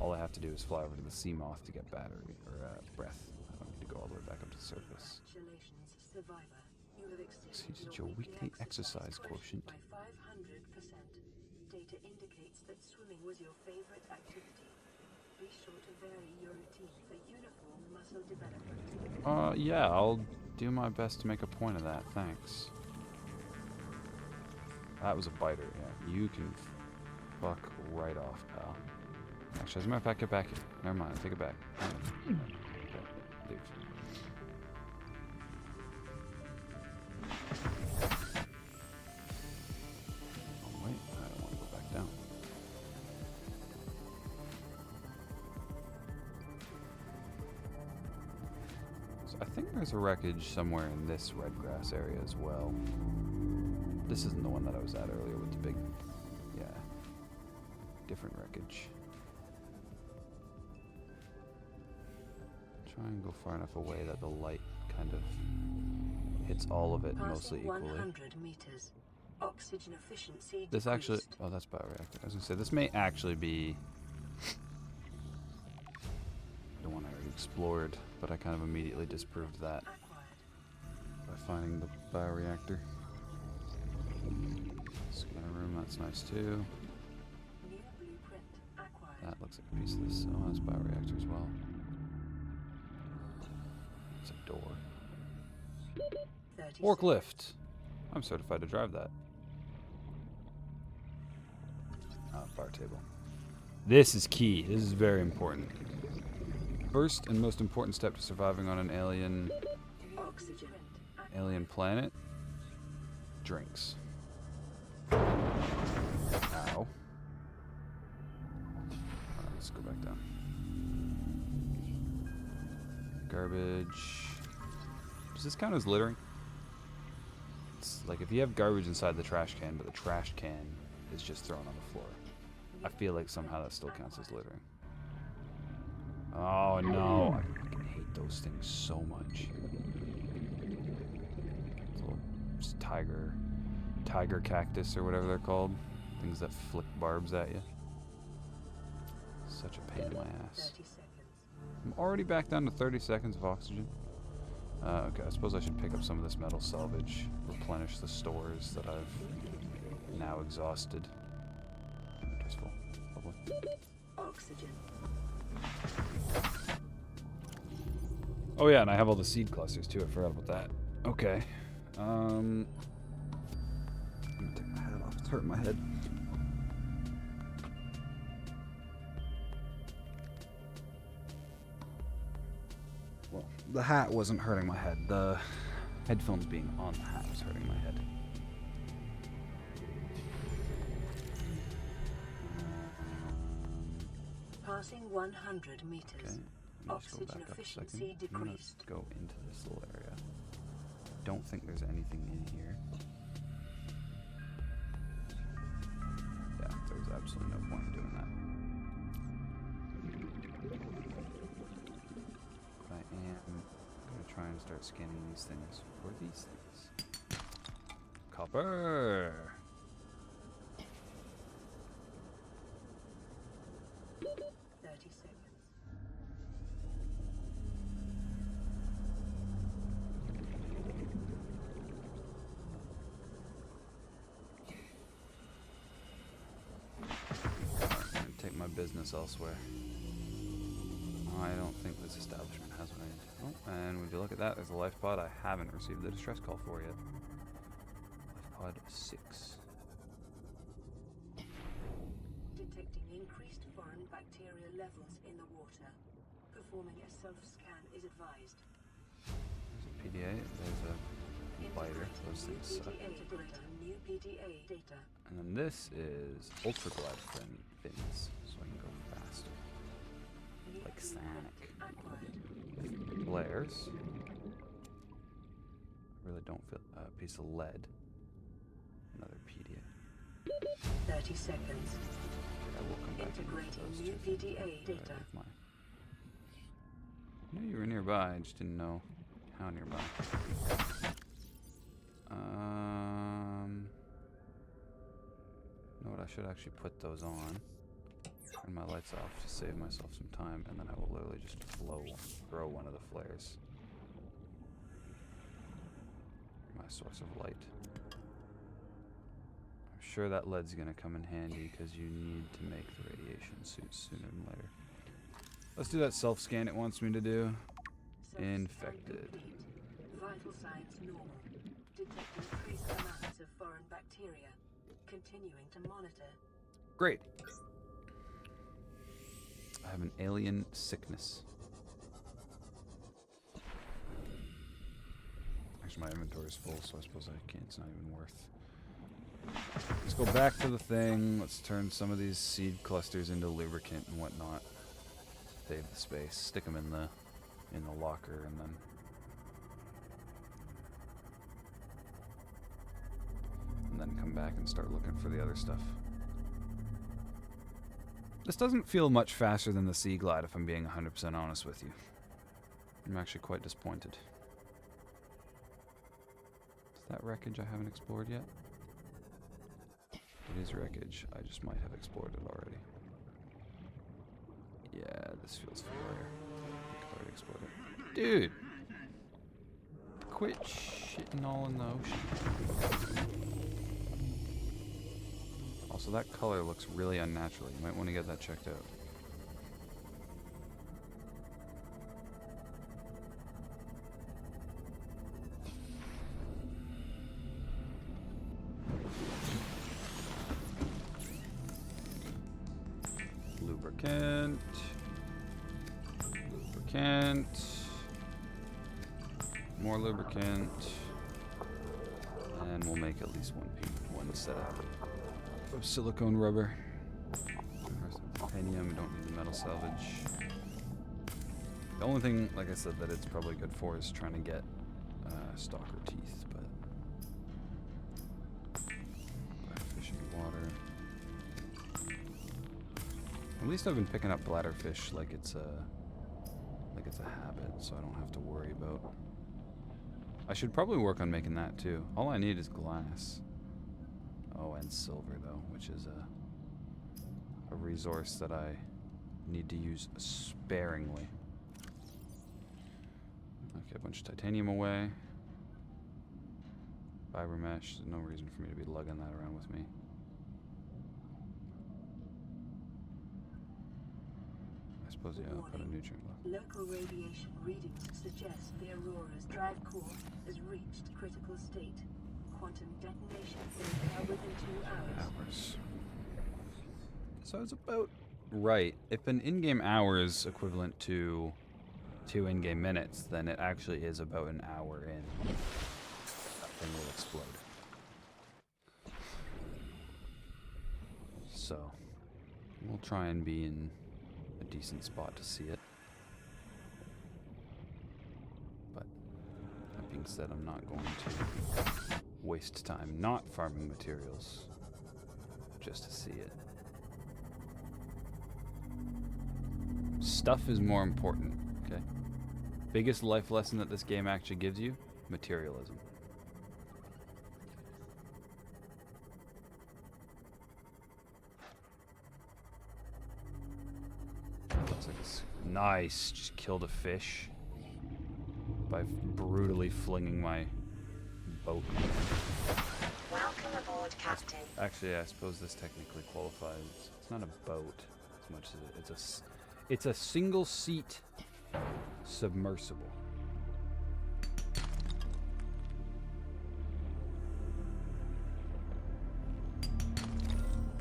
all I have to do is fly over to the sea moth to get battery or breath. I don't need to go all the way back up to the surface. Congratulations, survivor. You have Exceeded your weekly exercise quotient. by 500%. Data indicates that swimming was your favorite activity. Be sure to vary your routine for uniform muscle development. Yeah, I'll do my best to make a point of that. Thanks. That was a biter, yeah. You can fuck right off, pal. Actually, as a matter of fact, get back here. Never mind, take it back. Okay, leave. Oh, wait, I don't want to go back down. So I think there's a wreckage somewhere in this red grass area as well. This isn't the one that I was at earlier with the big, yeah, different wreckage. Try and go far enough away that the light kind of hits all of it mostly Passing equally. 100 meters. Oxygen efficiency This actually, decreased. oh, that's bioreactor. I was gonna say this may actually be the one I already explored, but I kind of immediately disproved that Acquired. by finding the bioreactor. Scanner room, that's nice too. New blueprint acquired. That looks like a piece of this. Oh, that's bioreactor as well. It's a door. 30 Forklift. I'm certified to drive that. Bar table. This is key. This is very important. First and most important step to surviving on an Oxygen. alien planet. Drinks. Ow. Alright, let's go back down. Garbage. Does this count as littering? It's like if you have garbage inside the trash can, but the trash can is just thrown on the floor. I feel like somehow that still counts as littering. Oh no, I fucking hate those things so much. Little tiger cactus or whatever they're called. Things that flick barbs at you. Such a pain in my ass. 30 seconds. I'm already back down to 30 seconds of oxygen. Okay, I suppose I should pick up some of this metal salvage, replenish the stores that I've now exhausted. Inventory's full. Lovely. Oxygen. Oh yeah, and I have all the seed clusters too. I forgot about that. Okay. I'm gonna take my hat off. It's hurting my head. Well, the hat wasn't hurting my head. The headphones being on the hat was hurting my head. Passing 100 meters. Okay. Let me just go Oxygen back up a efficiency second. I'm gonna decreased. go into this little area. Don't think there's anything in here. Yeah, there's absolutely no point in doing that. But I am gonna try and start scanning these things for these things. Copper! 30 seconds. I'm gonna take my business elsewhere. I don't think this establishment has what I need. Oh, and would you look at that? There's a life pod I haven't received the distress call for yet. Life pod 6. Detecting increased foreign bacteria levels in the water. Performing a self-scan is advised. There's a PDA. There's a biter. Those things suck. Integrating new PDA data. And then this is ultra glide fins, so I can go faster. Like Sonic. Flares. I really don't feel a piece of lead. Another PDA. 30 seconds. I will come back and use Integrating those new two PDA things. data. I knew you were nearby, I just didn't know how nearby. You know what, I should actually put those on. Turn my lights off to save myself some time, and then I will literally just throw one of the flares. My source of light. I'm sure that lead's gonna come in handy because you need to make the radiation suit sooner than later. Let's do that self-scan it wants me to do. Infected. Vital signs normal. Detecting trace amounts of foreign bacteria. Continuing to monitor. Great. I have an alien sickness. Actually, my inventory is full, so I suppose I can't. It's not even worth. Let's go back to the thing. Let's turn some of these seed clusters into lubricant and whatnot. Save the space. Stick them in the locker, and then come back and start looking for the other stuff. This doesn't feel much faster than the Sea Glide, if I'm being 100% honest with you. I'm actually quite disappointed. Is that wreckage I haven't explored yet? It is wreckage. I just might have explored it already. Yeah, this feels familiar. I think I've already explored it. Dude! Quit shitting all in the ocean. Also, that color looks really unnatural. You might want to get that checked out. Lubricant. Lubricant. More lubricant. And we'll make at least one set of silicone rubber. Titanium, we don't need the metal salvage. The only thing, like I said, that it's probably good for is trying to get stalker teeth, but bladderfish in the water. At least I've been picking up bladderfish like it's a habit, so I don't have to worry about. I should probably work on making that too. All I need is glass. Oh, and silver though, which is a resource that I need to use sparingly. Okay, a bunch of titanium away. Fiber mesh, there's no reason for me to be lugging that around with me. I suppose, yeah, I'll put a nutrient lock. Local radiation readings suggest the Aurora's drive core has reached critical state. Quantum detonation will occur within 2 hours. So it's about right. If an in-game hour is equivalent to 2 in-game minutes, then it actually is about an hour in. That thing will explode. So we'll try and be in a decent spot to see it. But that being said, I'm not going to waste time not farming materials just to see it. Stuff is more important, okay? Biggest life lesson that this game actually gives you, materialism. Looks like it's nice. Just killed a fish by brutally flinging my boat. Welcome aboard, Captain. Actually, I suppose this technically qualifies. It's not a boat as much as it's a single seat submersible.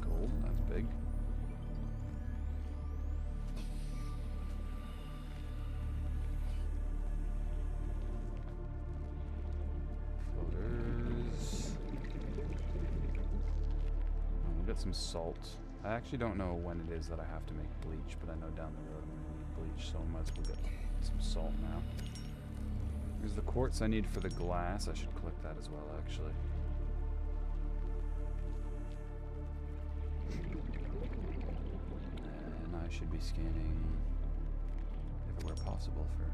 Gold, that's big. some salt. I actually don't know when it is that I have to make bleach, but I know down the road I'm going to need bleach, so I might as well get some salt now. Here's the quartz I need for the glass. I should collect that as well, actually. And I should be scanning everywhere possible for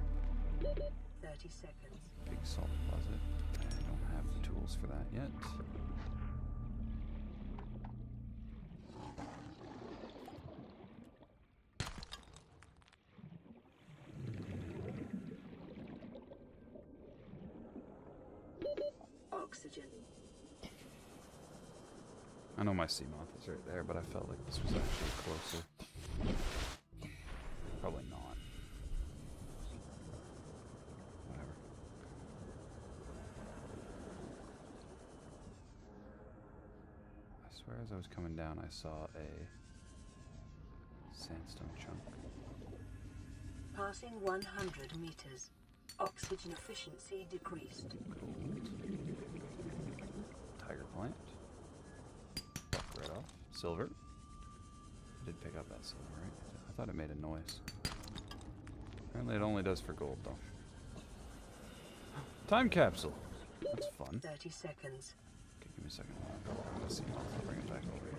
30 seconds. big salt deposit. I don't have the tools for that yet. Oxygen. I know my sea moth is right there, but I felt like this was actually closer. Probably not. Whatever. I swear as I was coming down, I saw a sandstone chunk. Passing 100 meters. Oxygen efficiency decreased. Tiger plant. Fuck right off. Silver. Did pick up that silver, right? I thought it made a noise. Apparently it only does for gold, though. Time capsule. That's fun. 30 seconds. Okay, give me a second. I'm gonna see. I'll bring it back over here.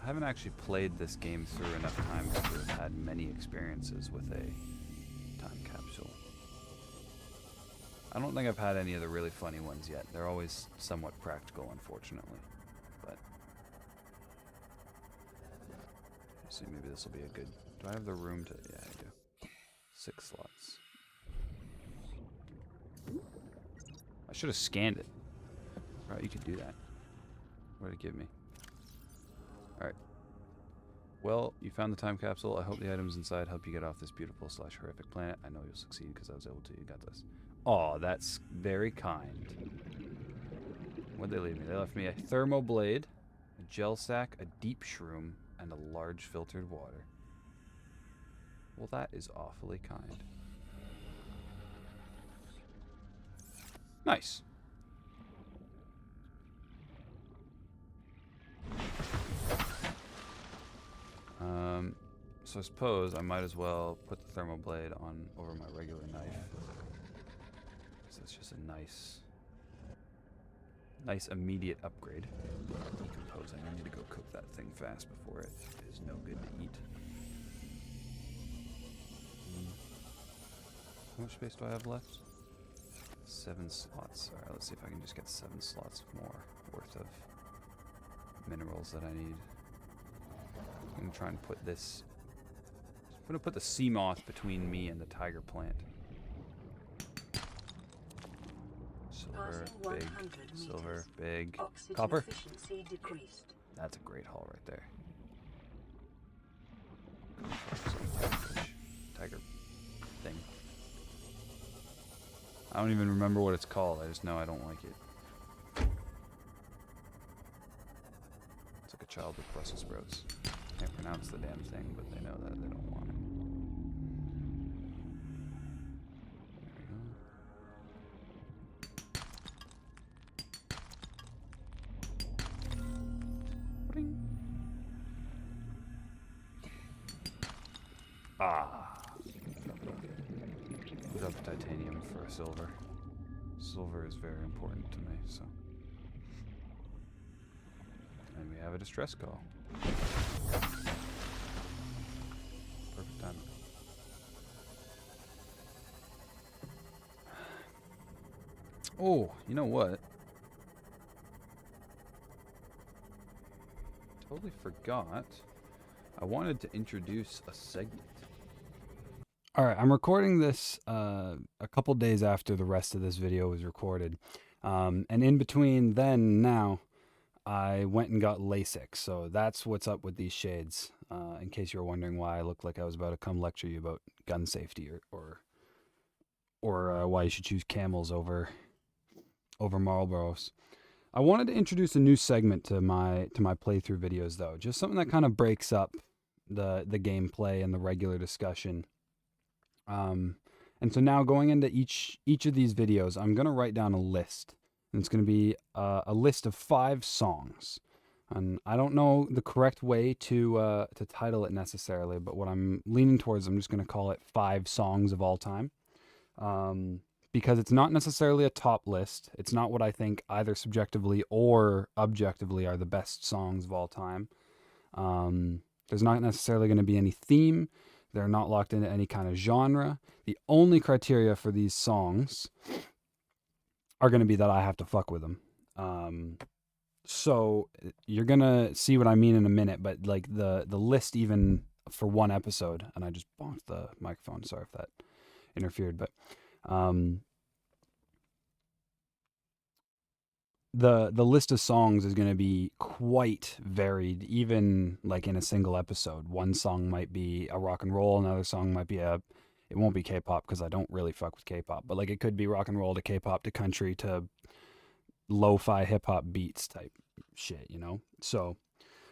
I haven't actually played this game through enough times to have had many experiences with a time capsule. I don't think I've had any of the really funny ones yet. They're always somewhat practical, unfortunately. But let's see, maybe this will be a good. Do I have the room to? Yeah, I do. 6 slots. I should have scanned it. Right, you could do that. What did it give me? Alright. Well, you found the time capsule. I hope the items inside help you get off this beautiful / horrific planet. I know you'll succeed because I was able to. You got this. Aw, that's very kind. What'd they leave me? They left me a thermoblade, a gel sack, a deep shroom, and a large filtered water. Well, that is awfully kind. Nice. So I suppose I might as well put the thermoblade on over my regular knife. So it's just a nice immediate upgrade. Decomposing. I need to go cook that thing fast before it is no good to eat. How much space do I have left? 7 slots. Alright, let's see if I can just get 7 slots more worth of minerals that I need. I'm gonna try and put this. I'm gonna put the sea moth between me and the tiger plant. Silver, Passing big. 100 Silver, meters. big. Oxygen Copper. efficiency decreased. That's a great haul right there. Tiger thing. I don't even remember what it's called. I just know I don't like it. It's like a child with Brussels sprouts. Can't pronounce the damn thing, but they know that they don't want it. There we go. Bing. Ah. Put up titanium for a silver. Silver is very important to me, so. And we have a distress call. Perfect timing. Oh, you know what? Totally forgot. I wanted to introduce a segment. All right, I'm recording this a couple days after the rest of this video was recorded. And in between then and now, I went and got LASIK. So that's what's up with these shades. In case you were wondering why I looked like I was about to come lecture you about gun safety or why you should choose Camels over Marlboros. I wanted to introduce a new segment to my playthrough videos though, just something that kind of breaks up the gameplay and the regular discussion. And so now going into each of these videos, I'm going to write down a list. And it's going to be a list of 5 songs. And I don't know the correct way to title it necessarily, but what I'm leaning towards, I'm just going to call it 5 songs of all time. Because it's not necessarily a top list. It's not what I think either subjectively or objectively are the best songs of all time. There's not necessarily going to be any theme. They're not locked into any kind of genre. The only criteria for these songs are going to be that I have to fuck with them. So you're going to see what I mean in a minute, but like the list even for one episode, and I just bonked the microphone. Sorry if that interfered, but the list of songs is going to be quite varied, even like in a single episode. One song might be a rock and roll, another song might be it won't be K-pop because I don't really fuck with K-pop, but like it could be rock and roll to K-pop to country to lo-fi hip-hop beats type shit, you know? So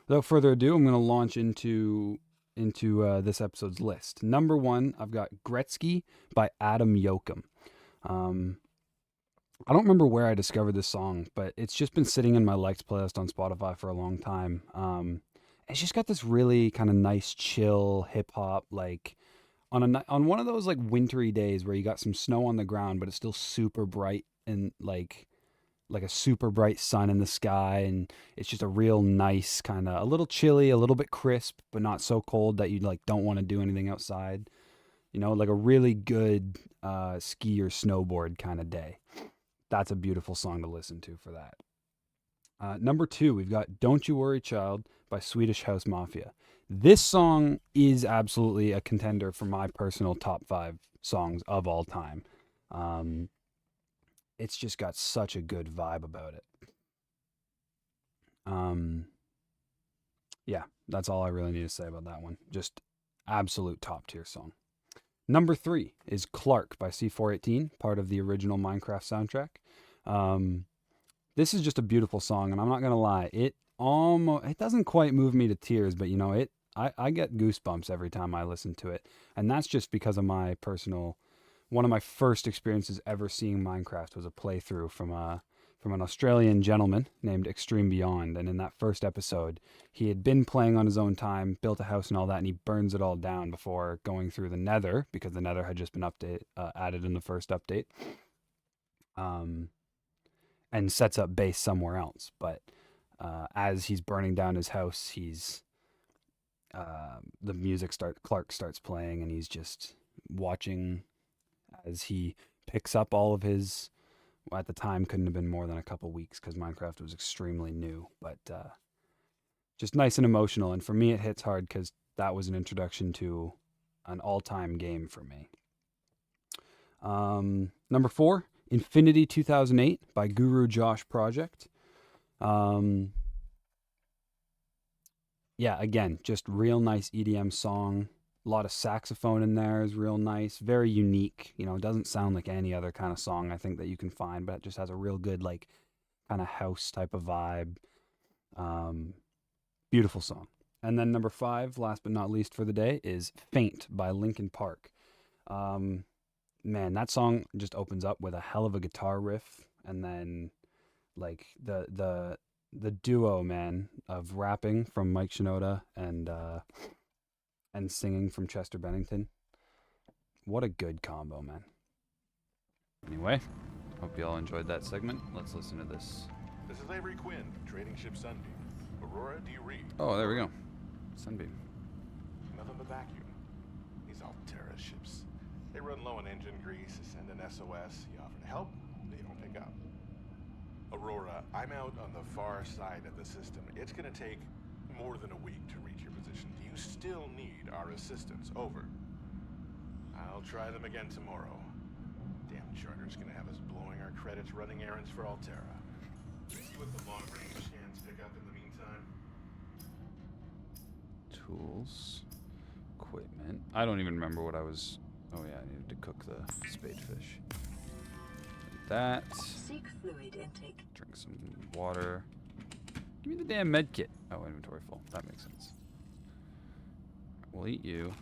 without further ado, I'm going to launch into this episode's list. Number 1, I've got Gretzky by Adam Yoakum. I don't remember where I discovered this song, but it's just been sitting in my liked playlist on Spotify for a long time. It's just got this really kind of nice, chill hip hop, like on one of those like wintry days where you got some snow on the ground, but it's still super bright and like a super bright sun in the sky, and it's just a real nice kind of a little chilly, a little bit crisp, but not so cold that you like don't want to do anything outside. You know, like a really good ski or snowboard kind of day. That's a beautiful song to listen to for that. Number 2, we've got Don't You Worry Child by Swedish House Mafia. This song is absolutely a contender for my personal top 5 songs of all time. It's just got such a good vibe about it. Yeah, that's all I really need to say about that one. Just absolute top tier song. Number 3 is Clark by C418, part of the original Minecraft soundtrack. This is just a beautiful song, and I'm not gonna lie, it doesn't quite move me to tears, but you know, I get goosebumps every time I listen to it, and that's just because of my personal. One of my first experiences ever seeing Minecraft was a playthrough from an Australian gentleman named Extreme Beyond. And in that first episode, he had been playing on his own time, built a house and all that, and he burns it all down before going through the Nether, because the Nether had just been added in the first update, and sets up base somewhere else. But as he's burning down his house, Clark starts playing, and he's just watching as he picks up all of his, well, at the time couldn't have been more than a couple weeks because Minecraft was extremely new, but just nice and emotional. And for me, it hits hard because that was an introduction to an all-time game for me. Number 4, Infinity 2008 by Guru Josh Project. Yeah, again, just real nice EDM song. A lot of saxophone in there is real nice, very unique. You know, it doesn't sound like any other kind of song I think that you can find, but it just has a real good like kind of house type of vibe. Beautiful song. And then number 5, last but not least for the day, is Faint by Linkin Park. Man, that song just opens up with a hell of a guitar riff, and then like the duo, man, of rapping from Mike Shinoda and singing from Chester Bennington. What a good combo, man. Anyway, hope you all enjoyed that segment. Let's listen to this. This is Avery Quinn, trading ship Sunbeam. Aurora, do you read? Oh, there we go. Sunbeam. Nothing but vacuum. These Altera ships. They run low on engine grease, send an SOS. You offer to help, they don't pick up. Aurora, I'm out on the far side of the system. It's gonna take more than a week to reach your position. Do you still need our assistance? Over. I'll try them again tomorrow. Damn charter's gonna have us blowing our credits running errands for Altera. See what the long-range scans pick up in the meantime. Tools. Equipment. I don't even remember what I was... Oh yeah, I needed to cook the spadefish. That. Seek fluid intake. Drink some water. Give me the damn med kit. Oh, inventory full. That makes sense. We'll eat you.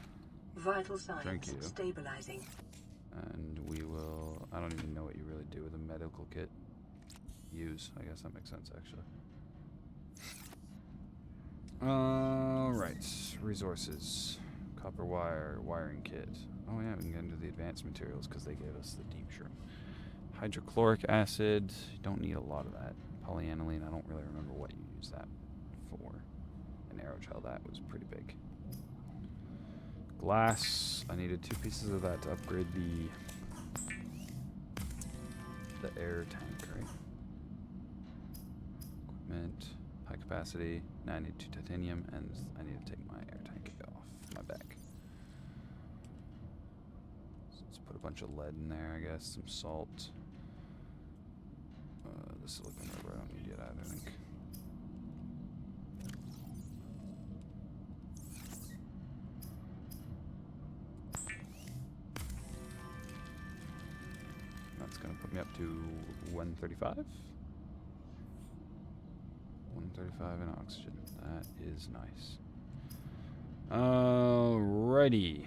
Vital Drink signs you. stabilizing. And we will... I don't even know what you really do with a medical kit. Use. I guess that makes sense, actually. Alright. Resources. Copper wire. Wiring kit. Oh yeah, we can get into the advanced materials because they gave us the deep shroom. Hydrochloric acid. Don't need a lot of that. Polyaniline. I don't really remember what you use that for. An aerogel. That was pretty big. Glass. I needed 2 pieces of that to upgrade the air tank, right? Equipment. High capacity. Now I need 2 titanium, and I need to take my air tank off my back. So let's put a bunch of lead in there, I guess. Some salt. This silicone rubber I don't need yet either, I think. That's gonna put me up to 135. 135 in oxygen. That is nice. Alrighty.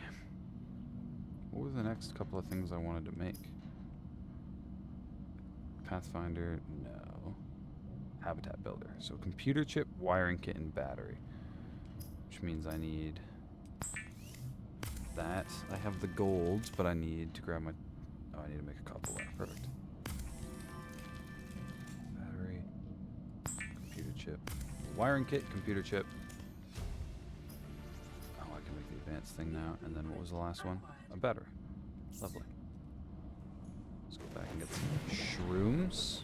What were the next couple of things I wanted to make? Pathfinder, no. Habitat builder. So computer chip, wiring kit, and battery. Which means I need that. I have the golds, but I need to grab my... Oh, I need to make a copper wire. Perfect. Battery. Computer chip. Wiring kit, computer chip. Oh, I can make the advanced thing now. And then what was the last one? A battery. Lovely. Let's go back and get some shrooms.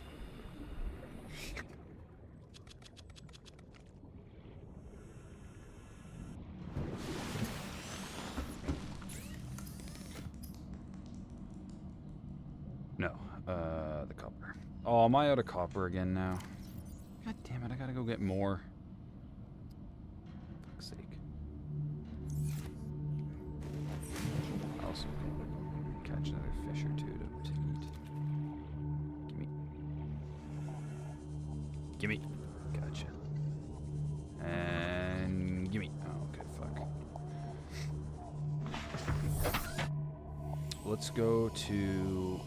No, the copper. Oh, am I out of copper again now? God damn it, I gotta go get more. Fuck's sake. I also catch another fish or two to eat. Gimme. Gimme. Gotcha. And gimme. Oh, okay, fuck. Let's go to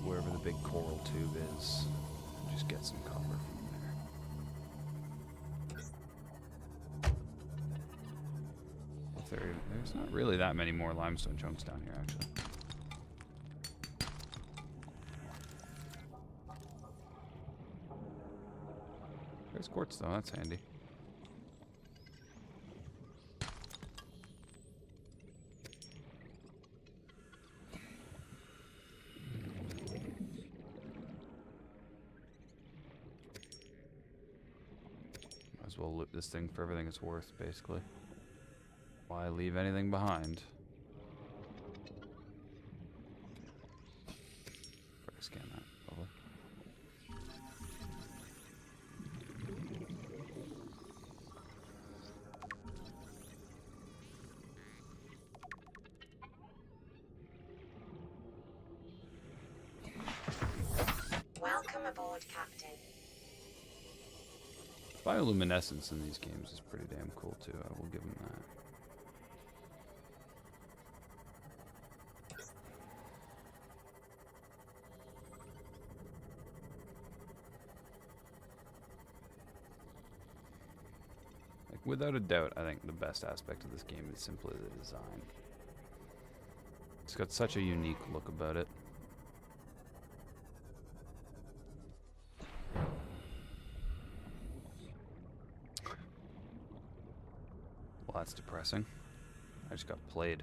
wherever the big coral tube is and just get some copper from there. There's not really that many more limestone chunks down here, actually. There's quartz, though. That's handy. Might as well loot this thing for everything it's worth, basically. Why leave anything behind? Scan that, probably. Welcome aboard, Captain. Bioluminescence in these games is pretty damn cool, too. I will give them that. Without a doubt, I think the best aspect of this game is simply the design. It's got such a unique look about it. Well, that's depressing. I just got played.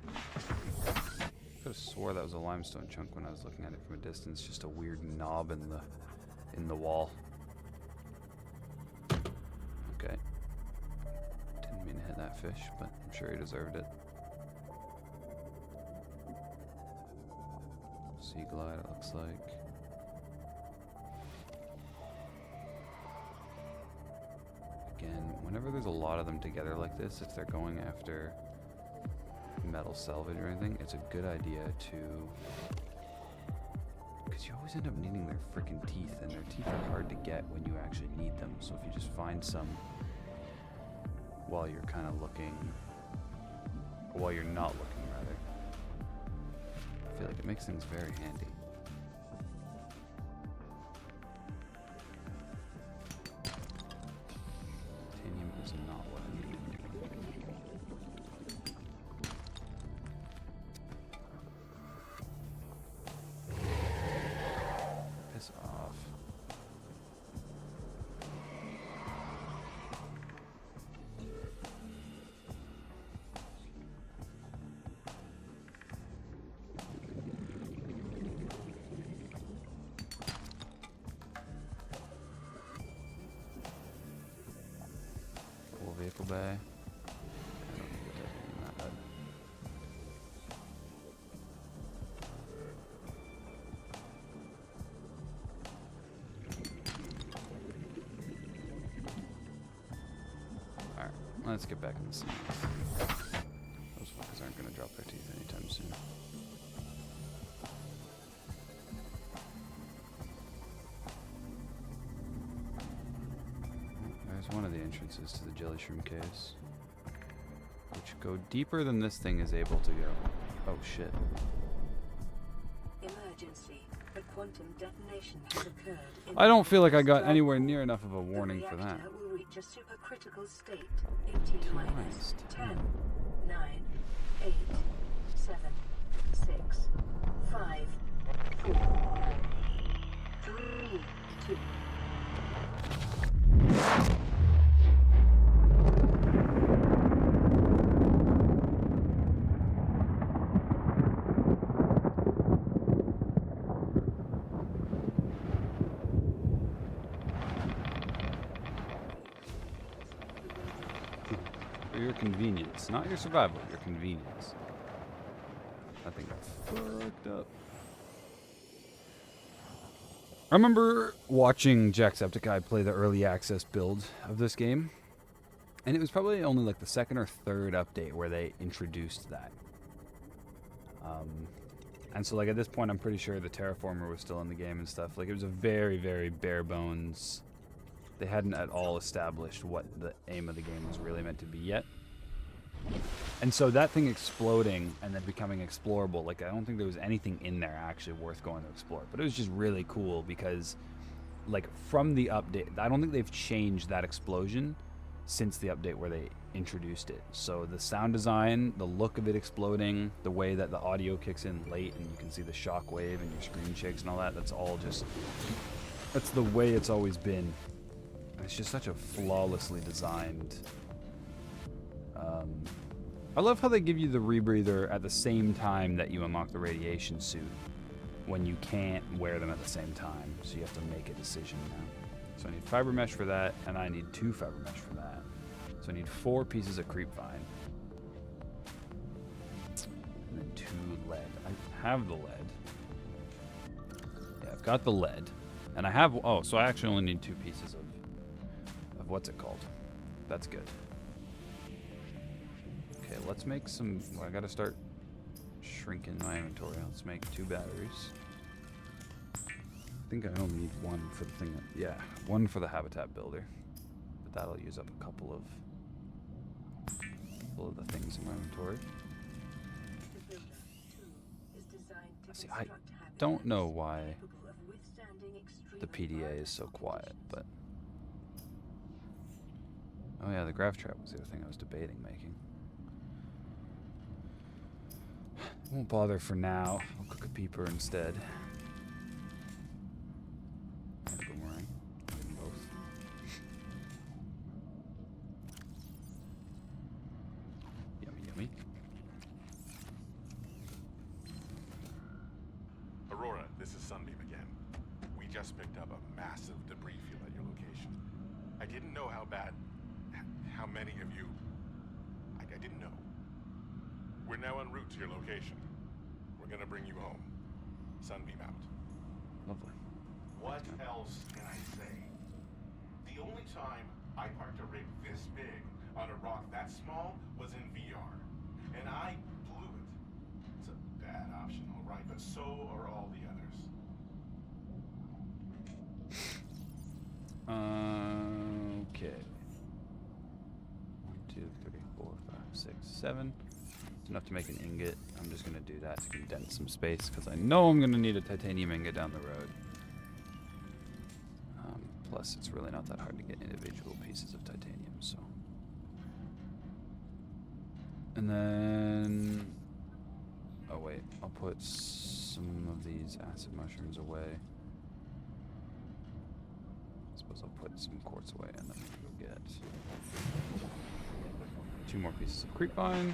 I could have swore that was a limestone chunk when I was looking at it from a distance. Just a weird knob in the wall. Okay. Didn't mean to hit that fish, but I'm sure he deserved it. Sea glide, it looks like. Again, whenever there's a lot of them together like this, if they're going after metal salvage or anything, it's a good idea to... Because you always end up needing their freaking teeth, and their teeth are hard to get when you actually need them. So if you just find some while you're kind of looking, while you're not looking, rather, I feel like it makes things very handy. Titanium is not what I need. Piss off. Full vehicle bay. I don't think it does anything that bad. Alright, let's get back in the scene. Those fuckers aren't gonna drop their teeth anytime soon. There's one of the entrances to the jelly shroom caves, which go deeper than this thing is able to go. Oh shit. Emergency. A quantum detonation has occurred. I don't feel like I got anywhere near enough of a warning for that. The reactor will reach a supercritical state. 18 minus Christ. 10, 9, 8, 7, 6, 5, 4, 3, 2. For your convenience, not your survival, your convenience. That thing got fucked up. I remember watching Jacksepticeye play the early access build of this game, and it was probably only like the second or third update where they introduced that. And so like at this point, I'm pretty sure the terraformer was still in the game and stuff. Like it was a very, very bare bones. They hadn't at all established what the aim of the game was really meant to be yet. And so that thing exploding and then becoming explorable, like I don't think there was anything in there actually worth going to explore. But it was just really cool because like from the update, I don't think they've changed that explosion since the update where they introduced it. So the sound design, the look of it exploding, the way that the audio kicks in late and you can see the shockwave and your screen shakes and all that, that's all just, that's the way it's always been. It's just such a flawlessly designed. I love how they give you the rebreather at the same time that you unlock the radiation suit when you can't wear them at the same time. So you have to make a decision now. So I need fiber mesh for that, and I need 2 fiber mesh for that. So I need 4 pieces of creep vine. And then 2 lead. I have the lead. Yeah, I've got the lead. And I have, oh, so I actually only need 2 pieces of what's it called? That's good. Okay, let's make some, well, I gotta start shrinking my inventory. Let's make 2 batteries. I think I only need 1 for the thing that, yeah, 1 for the habitat builder. But that'll use up a couple of the things in my inventory. The builder, too, is designed to See, I construct don't know habitats why capable of withstanding extreme the PDA is so environmental quiet, conditions. but... Oh yeah, the graph trap was the other thing I was debating making. Won't bother for now. I'll cook a peeper instead. And a boomerang. Get them both. Yummy, yummy. Aurora, this is Sunbeam again. We just picked up a massive debris field at your location. I didn't know how bad, how many of you, I didn't know. We're now en route to your location. We're gonna bring you home. Sunbeam out. Lovely. What else can I say? The only time I parked a rig this big on a rock that small was in VR. And I blew it. It's a bad option, all right, but so are all the others. Okay. 1, 2, 3, 4, 5, 6, 7. enough to make an ingot. I'm just going to do that to condense some space because I know I'm going to need a titanium ingot down the road. Plus, it's really not that hard to get individual pieces of titanium, so. And then... Oh, wait. I'll put some of these acid mushrooms away. I suppose I'll put some quartz away, and then we'll get 2 more pieces of creepvine.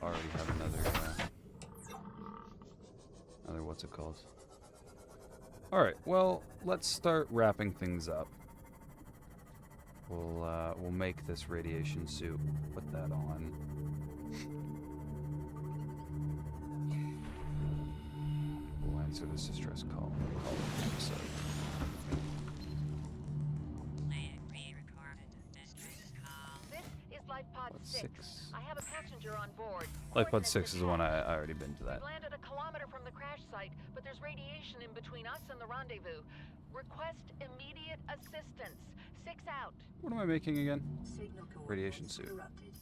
Already have another what's it called? Alright, well, let's start wrapping things up. We'll make this radiation suit, put that on. We'll answer this distress call it an episode. This is LifePod 6. I have a passenger on board. LifePod 6 is the one I already been to that. We've landed a kilometer from the crash site, but there's radiation in between us and the rendezvous. Request immediate assistance. 6 out. What am I making again? Signal Radiation coordinates suit. corrupted.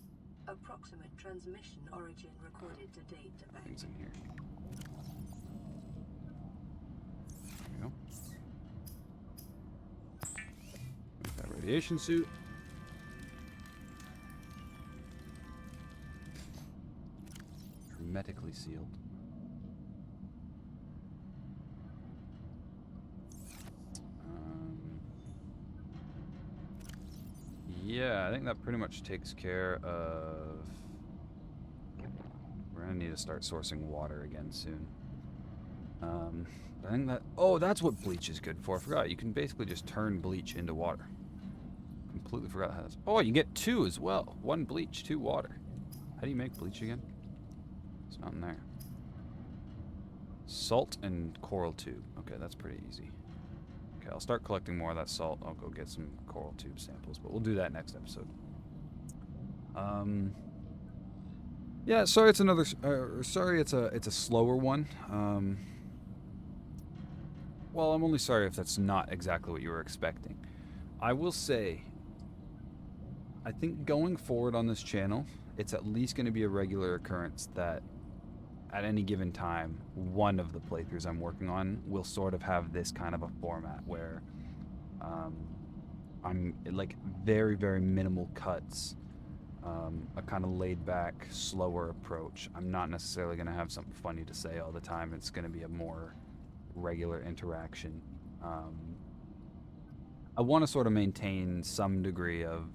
Approximate transmission origin recorded to date about. Things in here. There we go. Make that radiation suit. Hermetically sealed. Yeah, I think that pretty much takes care of... We're gonna need to start sourcing water again soon. I think that... Oh, that's what bleach is good for. I forgot. You can basically just turn bleach into water. Completely forgot how that's... Oh, you get 2 as well. 1 bleach, 2 water. How do you make bleach again? It's not in there. Salt and coral tube. Okay, that's pretty easy. Okay, I'll start collecting more of that salt. I'll go get some coral tube samples, but we'll do that next episode. Yeah, sorry it's another... sorry it's a slower one. Well, I'm only sorry if that's not exactly what you were expecting. I will say, I think going forward on this channel, it's at least going to be a regular occurrence that at any given time, one of the playthroughs I'm working on will sort of have this kind of a format where I'm like very, very minimal cuts, a kind of laid back, slower approach. I'm not necessarily going to have something funny to say all the time. It's going to be a more regular interaction. I want to sort of maintain some degree of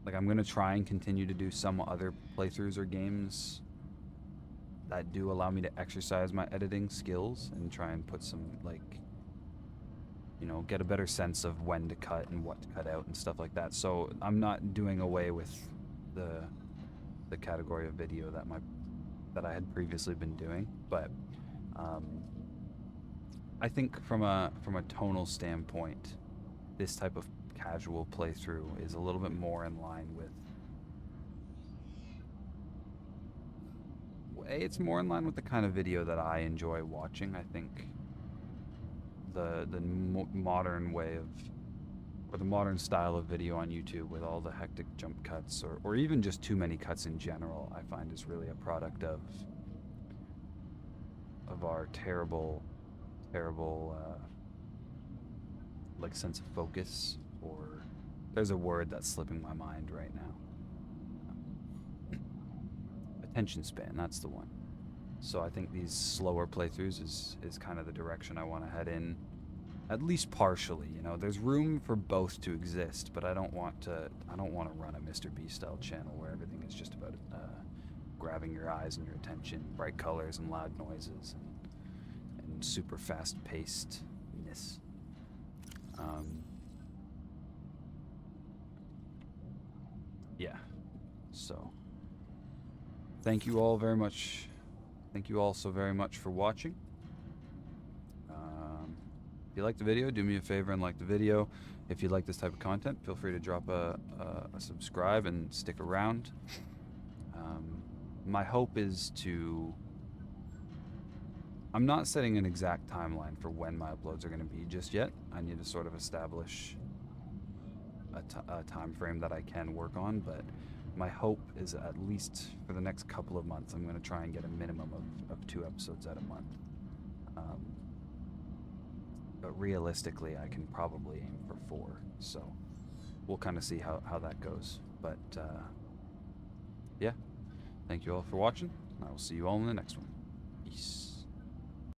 like I'm going to try and continue to do some other playthroughs or games that do allow me to exercise my editing skills and try and put some, like, you know, get a better sense of when to cut and what to cut out and stuff like that. So I'm not doing away with the category of video that I had previously been doing, but I think from a tonal standpoint, this type of casual playthrough is a little bit more in line with... It's more in line with the kind of video that I enjoy watching. I think the modern way of... or the modern style of video on YouTube with all the hectic jump cuts or even just too many cuts in general, I find is really a product of our terrible like sense of focus, or there's a word that's slipping my mind right now. Attention span, that's the one. So I think these slower playthroughs is kind of the direction I want to head in, at least partially. You know, there's room for both to exist, but I don't want to run a Mr. Beast style channel where everything is just about grabbing your eyes and your attention, bright colors and loud noises and super fast pacedness. Yeah, so thank you all very much. Thank you all so very much for watching. you like the video, do me a favor and like the video. If you like this type of content, feel free to drop a subscribe and stick around. My hope is to... I'm not setting an exact timeline for when my uploads are going to be just yet. I need to sort of establish a time frame that I can work on, but my hope is at least for the next couple of months, I'm going to try and get a minimum of 2 episodes out a month. But realistically, I can probably aim for 4, so we'll kind of see how that goes. But yeah, thank you all for watching. I will see you all in the next one. Peace.